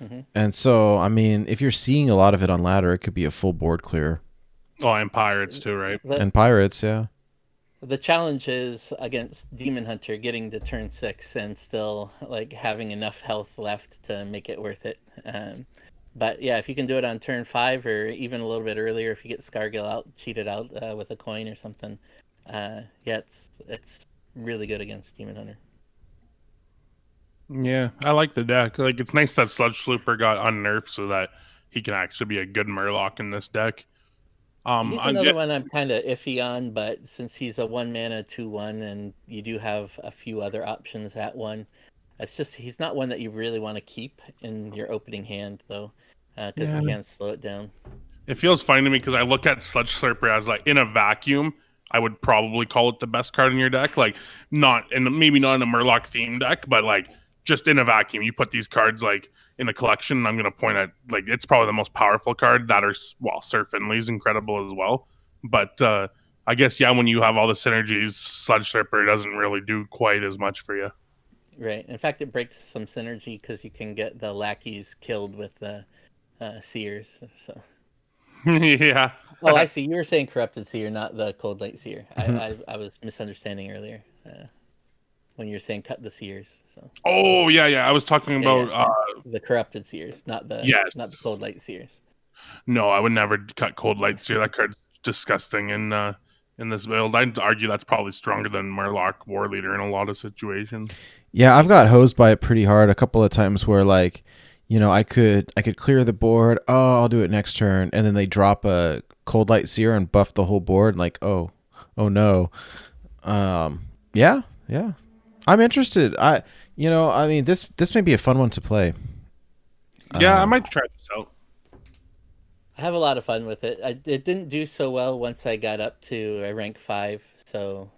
Mm-hmm.
And so, I mean, if you're seeing a lot of it on ladder, it could be a full board clear.
Oh, and pirates too, right?
And pirates, yeah.
The challenge is against Demon Hunter getting to turn 6 and still like having enough health left to make it worth it. But yeah, if you can do it on turn 5 or even a little bit earlier, if you get Scargill out, cheat it out with a coin or something, yeah, it's really good against Demon Hunter.
Yeah, I like the deck. Like, it's nice that Sludge Slooper got unnerfed so that he can actually be a good Murloc in this deck.
He's another one I'm kind of iffy on, but since he's a 1-mana 2/1 and you do have a few other options at 1, it's just he's not one that you really want to keep in your opening hand though, because it can slow it down.
It feels fine to me because I look at Sludge Slurper as like in a vacuum. I would probably call it the best card in your deck. Like, not, and maybe not in a Murloc theme deck, but like just in a vacuum, you put these cards like in a collection. And I'm gonna point at like it's probably the most powerful card. That, or well, Sir Finley's incredible as well. But I guess when you have all the synergies, Sludge Slurper doesn't really do quite as much for you.
Right. In fact, it breaks some synergy because you can get the lackeys killed with the seers. So.
Yeah.
Oh, I see. You were saying Corrupted Seer, not the Cold Light Seer. I was misunderstanding earlier when you were saying cut the Seers. So.
Oh yeah. I was talking about
the Corrupted Seers, not the Cold Light Seers.
No, I would never cut Cold Light Seer. That card's disgusting in this build. I'd argue that's probably stronger than Murloc War Leader in a lot of situations.
Yeah, I've got hosed by it pretty hard a couple of times where like, you know, I could clear the board. Oh, I'll do it next turn, and then they drop a Cold Light Seer and buff the whole board. Like, oh no. Yeah. I'm interested. I mean, this may be a fun one to play.
Yeah, I might try this out.
I have a lot of fun with it. It didn't do so well once I got up to rank 5, so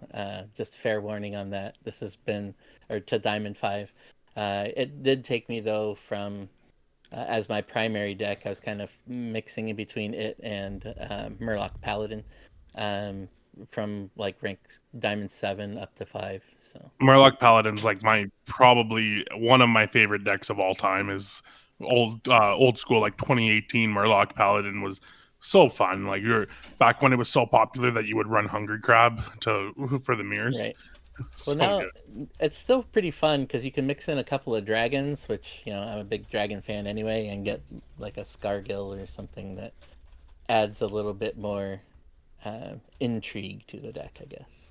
just fair warning on that. This has been, or to Diamond 5. It did take me though from as my primary deck. I was kind of mixing in between it and Murloc Paladin, from like rank Diamond 7 up to 5. So
Murloc Paladin's like probably one of my favorite decks of all time. Is old school, like 2018 Murloc Paladin was so fun. Like, you're back when it was so popular that you would run Hungry Crab for the mirrors.
Right.
So
well, now
good.
it's still pretty fun because you can mix in a couple of dragons, which I'm a big dragon fan anyway, and get like a Scargill or something that adds a little bit more intrigue to the deck, I guess.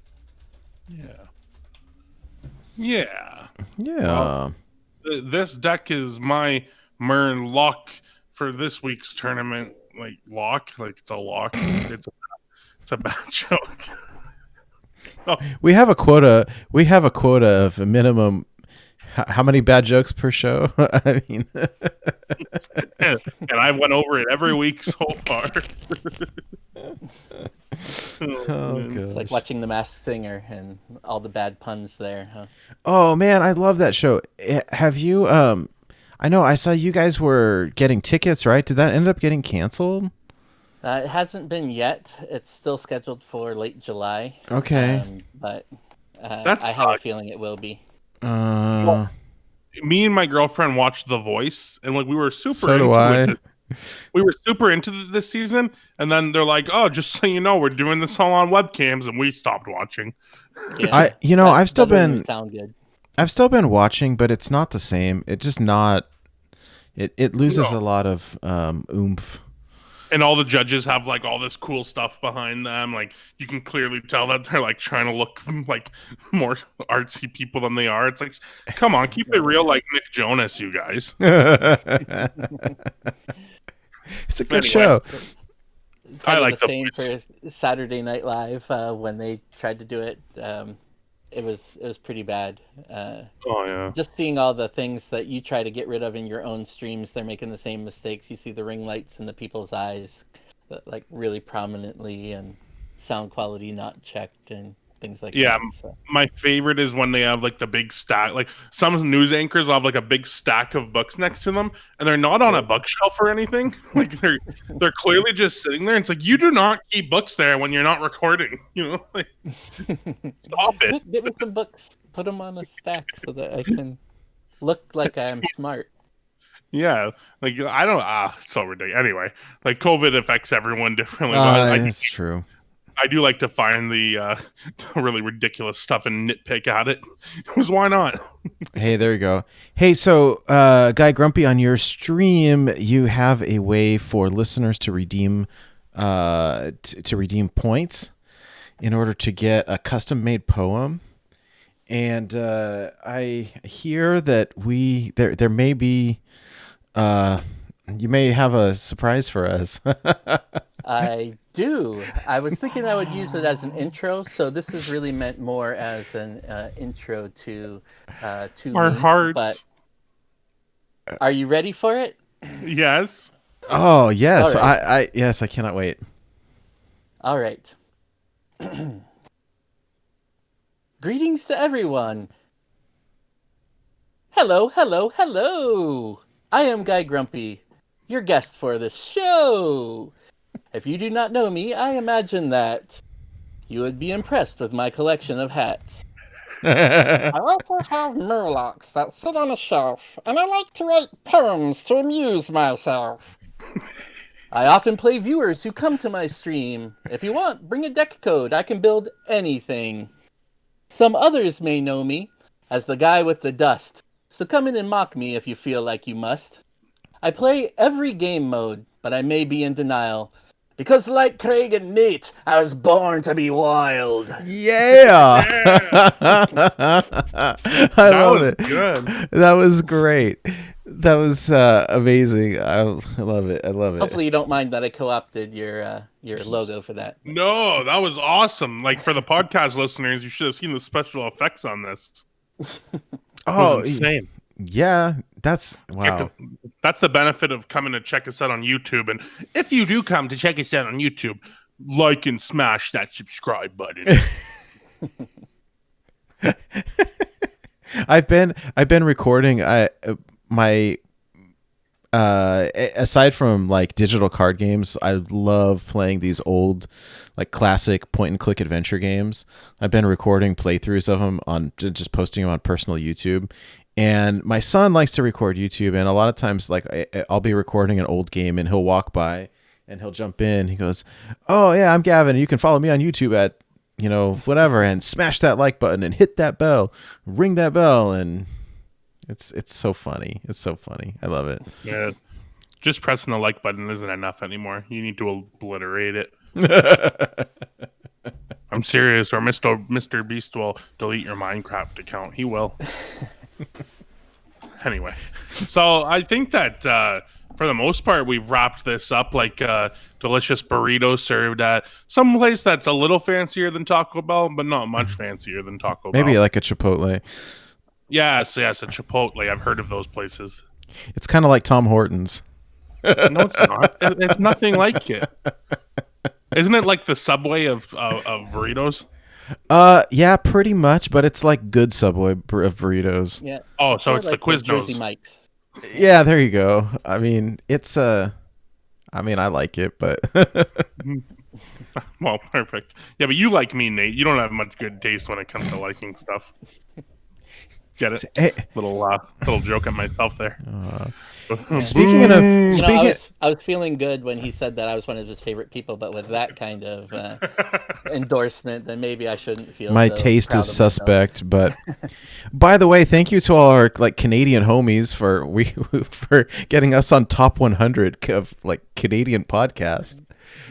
Yeah.
Yeah.
This deck is my Murloc for this week's tournament. Like, lock, like it's a lock. It's a bad joke.
Oh. We have a quota of a minimum. How many bad jokes per show? I mean,
and I went over it every week so far.
It's like watching The Masked Singer and all the bad puns there, huh?
Oh man, I love that show. Have you? I know I saw you guys were getting tickets, right? Did that end up getting canceled?
It hasn't been yet. It's still scheduled for late July.
Okay.
But I have a feeling it will be.
Well, me and my girlfriend watched The Voice, and like we were super
so do I.
We were super into this season, and then they're like, "Oh, just so you know, we're doing this all on webcams," and we stopped watching.
Yeah,
I've still been
sound good.
I've still been watching, but it's not the same. It just not. It loses a lot of oomph.
And all the judges have like all this cool stuff behind them. Like, you can clearly tell that they're like trying to look like more artsy people than they are. It's like, come on, keep it real, like Nick Jonas, you guys.
It's a good show.
I like the same for Saturday Night Live when they tried to do it. It was pretty bad.
Oh yeah.
Just seeing all the things that you try to get rid of in your own streams, they're making the same mistakes. You see the ring lights in the people's eyes, like really prominently, and sound quality not checked, and things like
Yeah,
that. So.
my favorite is when they have like the big stack. Like some news anchors will have like a big stack of books next to them, and they're not on a bookshelf or anything. Like they're clearly just sitting there. It's like you do not keep books there when you're not recording. You know, like, stop it.
Get me some books. Put them on a stack so that I can look like I'm smart.
Yeah, like I don't. It's so ridiculous. Anyway, like COVID affects everyone differently.
That's true.
I do like to find the really ridiculous stuff and nitpick at it. Because why not?
Hey, there you go. Hey, so Guy Grumpy, on your stream, you have a way for listeners to redeem to redeem points in order to get a custom-made poem. And I hear that there may be you may have a surprise for us.
I do. I was thinking I would use it as an intro, so this is really meant more as an intro to
Our
me.
hearts.
But are you ready for it?
Yes.
Oh yes,
Right.
I cannot wait.
All right. Greetings to everyone. Hello, hello, hello. I am Guy Grumpy, your guest for this show. If you do not know me, I imagine that you would be impressed with my collection of hats. I also have Murlocs that sit on a shelf, and I like to write poems to amuse myself. I often play viewers who come to my stream. If you want, bring a deck code. I can build anything. Some others may know me as the guy with the dust, so come in and mock me if you feel like you must. I play every game mode, but I may be in denial. Because like Craig and Nate, I was born to be wild.
Yeah. I love it.
Good.
That was great. That was amazing. I love it. I love it.
Hopefully you don't mind that I co-opted your logo for that.
No, that was awesome. Like for the podcast listeners, you should have seen the special effects on this.
Oh,
insane.
Yeah, that's wow.
That's the benefit of coming to check us out on YouTube. And if you do come to check us out on YouTube, like and smash that subscribe button.
I've been recording aside from like digital card games, I love playing these old like classic point and click adventure games. I've been recording playthroughs of them on just posting them on personal YouTube. And my son likes to record YouTube, and a lot of times like I'll be recording an old game and he'll walk by and he'll jump in. He goes, "Oh yeah, I'm Gavin. You can follow me on YouTube at, you know, whatever, and smash that like button and hit that bell, ring that bell." And it's so funny. It's so funny. I love it.
Yeah. Just pressing the like button isn't enough anymore. You need to obliterate it. I'm serious, or Mr. Beast will delete your Minecraft account. He will. Anyway, so I think that for the most part, we've wrapped this up like delicious burritos served at some place that's a little fancier than Taco Bell, but not much fancier than Taco Bell.
Maybe like a Chipotle.
Yes, a Chipotle. I've heard of those places.
It's kind of like Tom Hortons.
No, it's not. It's nothing like it. Isn't it like the Subway of burritos?
Yeah, pretty much, but it's like good Subway of burritos.
Yeah.
Oh, so it's
like
the Quiznos.
Jersey Mike's.
Yeah, there you go. I mean, it's I like it, but
well, perfect. Yeah, but you like me, Nate. You don't have much good taste when it comes to liking stuff. Get it?
Hey.
Little joke at myself there.
Speaking of,
I was feeling good when he said that I was one of his favorite people, but with that kind of endorsement, then maybe I shouldn't feel.
My
so
taste
proud
is
of
suspect, but by the way, thank you to all our like Canadian homies for getting us on top 100 of like Canadian podcasts.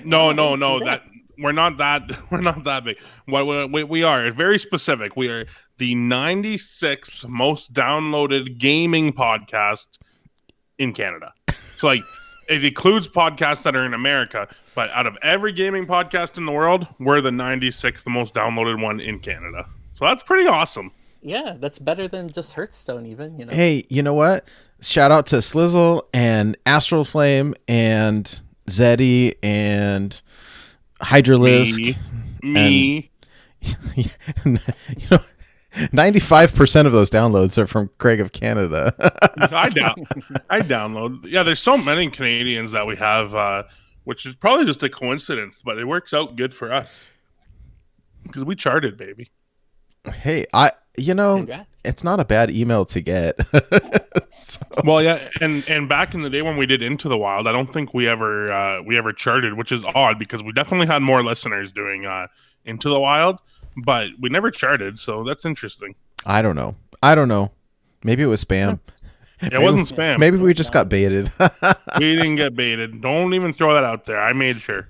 No, that we're not that big. What we are very specific. We are the 96th most downloaded gaming podcast in Canada. So like it includes podcasts that are in America, but out of every gaming podcast in the world, we're the 96th most downloaded one in Canada. So that's pretty awesome.
Yeah, that's better than just Hearthstone even, you know.
Hey, you know what? Shout out to Slizzle and Astral Flame and Zeddy and Hydralisk.
Me.
you know, 95% of those downloads are from Craig of Canada.
I download. Yeah, there's so many Canadians that we have, which is probably just a coincidence, but it works out good for us because we charted, baby.
Hey,
Congrats.
it's not a bad email to get. So,
Well, yeah, and back in the day when we did Into the Wild, I don't think we ever charted, which is odd because we definitely had more listeners doing Into the Wild, but we never charted, so that's interesting.
I don't know. Maybe it was spam.
It wasn't spam.
Maybe we just got baited.
We didn't get baited. Don't even throw that out there. I made sure.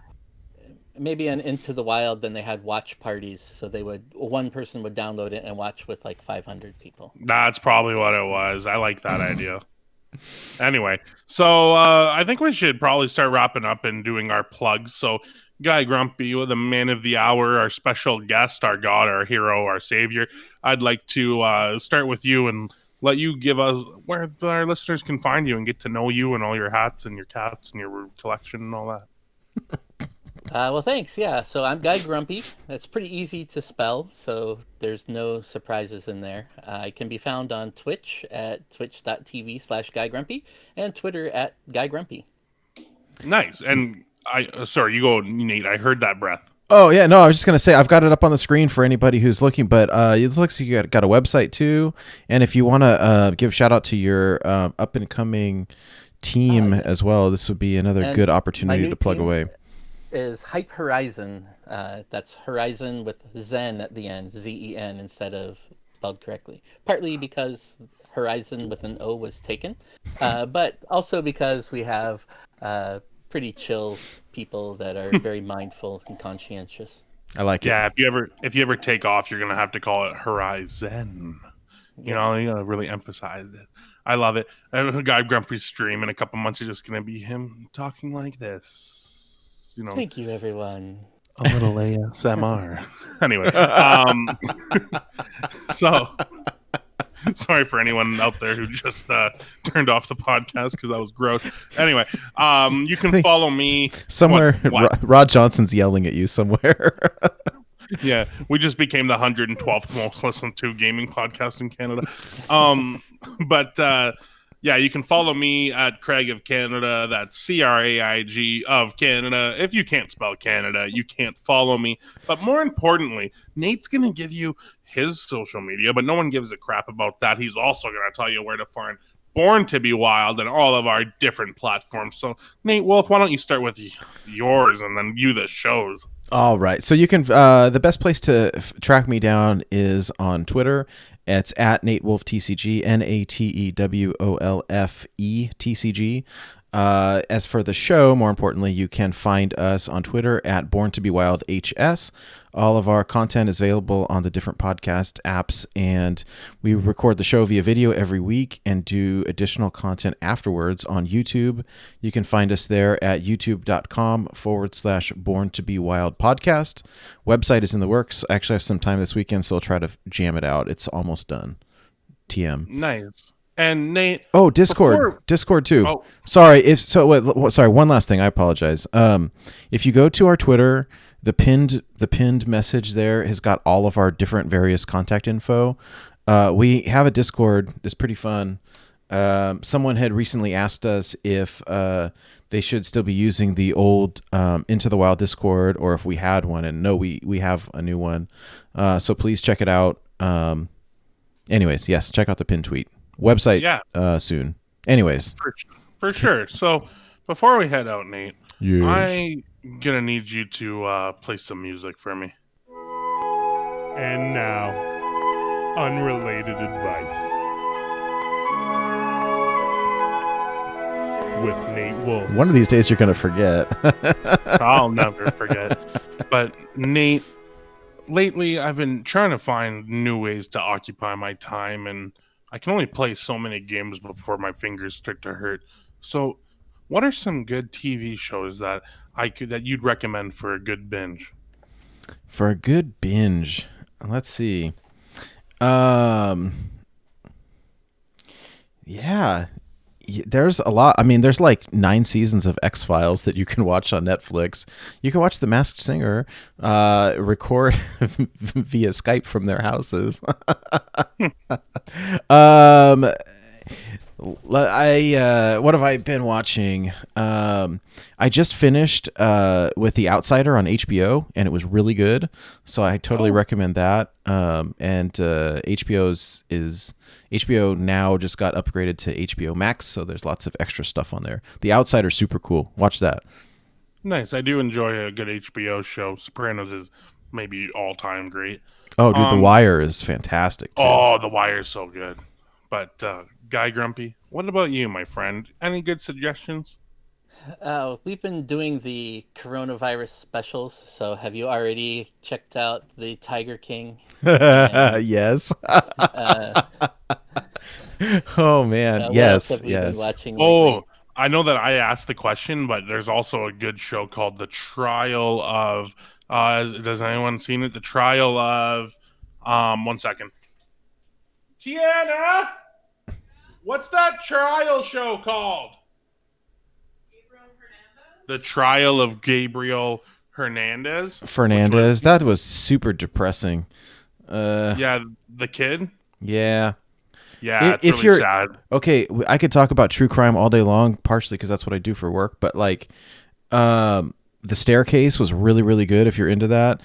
Maybe on Into the Wild, then they had watch parties, so one person would download it and watch with like 500 people.
That's probably what it was. I like that idea. Anyway, so I think we should probably start wrapping up and doing our plugs. So, Guy Grumpy, the man of the hour, our special guest, our god, our hero, our savior. I'd like to start with you and let you give us where our listeners can find you and get to know you and all your hats and your cats and your collection and all that.
Well, thanks. Yeah, so I'm GuyGrumpy. That's pretty easy to spell, so there's no surprises in there. I can be found on Twitch at twitch.tv/GuyGrumpy and Twitter at GuyGrumpy.
Nice. And sorry, you go, Nate. I heard that breath.
Oh yeah, no, I was just gonna say I've got it up on the screen for anybody who's looking, but it looks like you got a website too, and if you want to give shout out to your up and coming team as well, this would be another good opportunity to plug away.
Is Hype Horizon. That's Horizon with Zen at the end, Zen instead of spelled correctly. Partly because Horizon with an O was taken, but also because we have pretty chill people that are very mindful and conscientious.
I like it.
Yeah, if you ever take off, you're gonna have to call it Horizon. You know, you gotta really emphasize it. I love it. Guy Grumpy's stream in a couple months is just gonna be him talking like this. You know,
thank you, everyone.
A little ASMR. Anyway, so sorry for anyone out there who just turned off the podcast because that was gross. Anyway, you can follow me
somewhere. Rod Johnson's yelling at you somewhere.
Yeah, we just became the 112th most listened to gaming podcast in Canada. Yeah, you can follow me at Craig of Canada. That's CRAIG of Canada. If you can't spell Canada, you can't follow me. But more importantly, Nate's going to give you his social media, but no one gives a crap about that. He's also going to tell you where to find Born to be Wild and all of our different platforms. So, Nate Wolf, why don't you start with yours and then you the shows?
All right. So you can the best place to track me down is on Twitter. It's at Nate Wolf TCG, NATEWOLFE TCG. As for the show, more importantly, you can find us on Twitter at Born to be Wild HS. All of our content is available on the different podcast apps, and we record the show via video every week and do additional content afterwards on YouTube. You can find us there at youtube.com/Born to be Wild podcast. Website is in the works. I actually have some time this weekend, so I'll try to jam it out. It's almost done. TM.
Nice. And Nate.
Oh, Discord. Discord too. Oh. Sorry. Sorry. One last thing. I apologize. If you go to our Twitter, the pinned message there has got all of our different various contact info. We have a Discord. It's pretty fun. Someone had recently asked us if they should still be using the old Into the Wild Discord or if we had one. And no, we have a new one. So please check it out. Anyways, yes, check out the pinned tweet. Website soon. Anyways.
For sure. So before we head out, Nate,
yes.
I'm going to need you to play some music for me. And now, unrelated advice with Nate Wolf.
One of these days you're going to forget.
I'll never forget. But Nate, lately I've been trying to find new ways to occupy my time, and I can only play so many games before my fingers start to hurt. So, what are some good TV shows that you'd recommend for a good binge?
For a good binge, let's see. Yeah, there's a lot. I mean, there's like 9 seasons of X-Files that you can watch on Netflix. You can watch The Masked Singer record via Skype from their houses. um, what have I been watching? I just finished with The Outsider on HBO, and it was really good. So I totally recommend that. And HBO now just got upgraded to HBO Max, so there's lots of extra stuff on there. The Outsider, super cool. Watch that.
Nice. I do enjoy a good HBO show. Sopranos is maybe all time great.
Oh, dude, The
Um,
Wire is fantastic too.
oh, The Wire is so good. But Guy Grumpy, what about you, my friend? Any good suggestions?
We've been doing the coronavirus specials, so have you already checked out the Tiger King? And
Yes.
uh,
Oh man,
what else
yes,
have we been
yes.
watching
Oh,
lately?
I know that I asked the question, but there's also a good show called The Trial of. Does anyone seen it? The Trial of. One second. Tiana, what's that trial show called? The Trial of Gabriel Hernandez, which was
Fernandez, that was super depressing. Uh,
yeah, the kid.
yeah.
Yeah, it's
If
really
you're
sad.
okay, I could talk about true crime all day long, partially because that's what I do for work. But like, The Staircase was really, really good. If you're into that,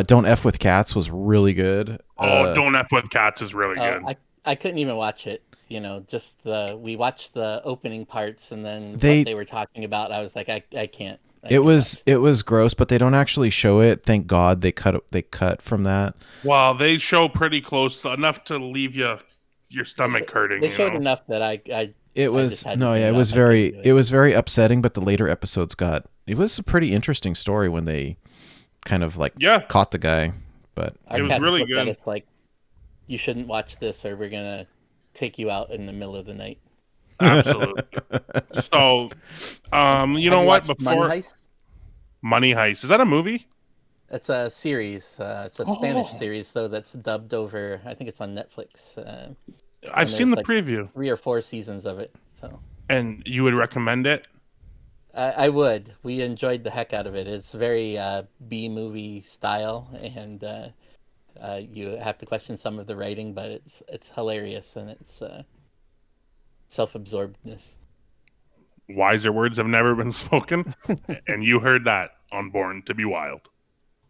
Don't F with Cats was really good.
Oh, Don't F with Cats is really
Oh,
good.
I couldn't even watch it. You know, just we watched the opening parts and then what
They
they were talking about. I was like, I can't. I
it
can't
was
watch
it was gross, but they don't actually show it. Thank God they cut from that.
Well, they show pretty close enough to leave your
this.
stomach hurting.
They
You
showed
know.
enough that
It
I just
was
had to
no,
turn
yeah,
it off. I couldn't do
it
it.
was very upsetting, but the later episodes got it was a pretty interesting story when they kind of like
Yeah,
caught the guy. But
Our
it was
cats
really
looked at
good.
us like, you shouldn't watch this or we're gonna take you out in the middle of the night.
Absolutely. So, you
Have
know
you
what?
watched Money
Before
Heist?
Money Heist, is that a movie?
It's a series. It's a Spanish
Oh,
series though that's dubbed over. I think it's on Netflix,
I've
and
seen
there's
the
like
preview,
3 or 4 seasons of it. So
and you would recommend it?
I would. We enjoyed the heck out of it. It's very B movie style, and you have to question some of the writing, but it's hilarious and it's self-absorbedness.
Wiser words have never been spoken, and you heard that on Born to Be Wild.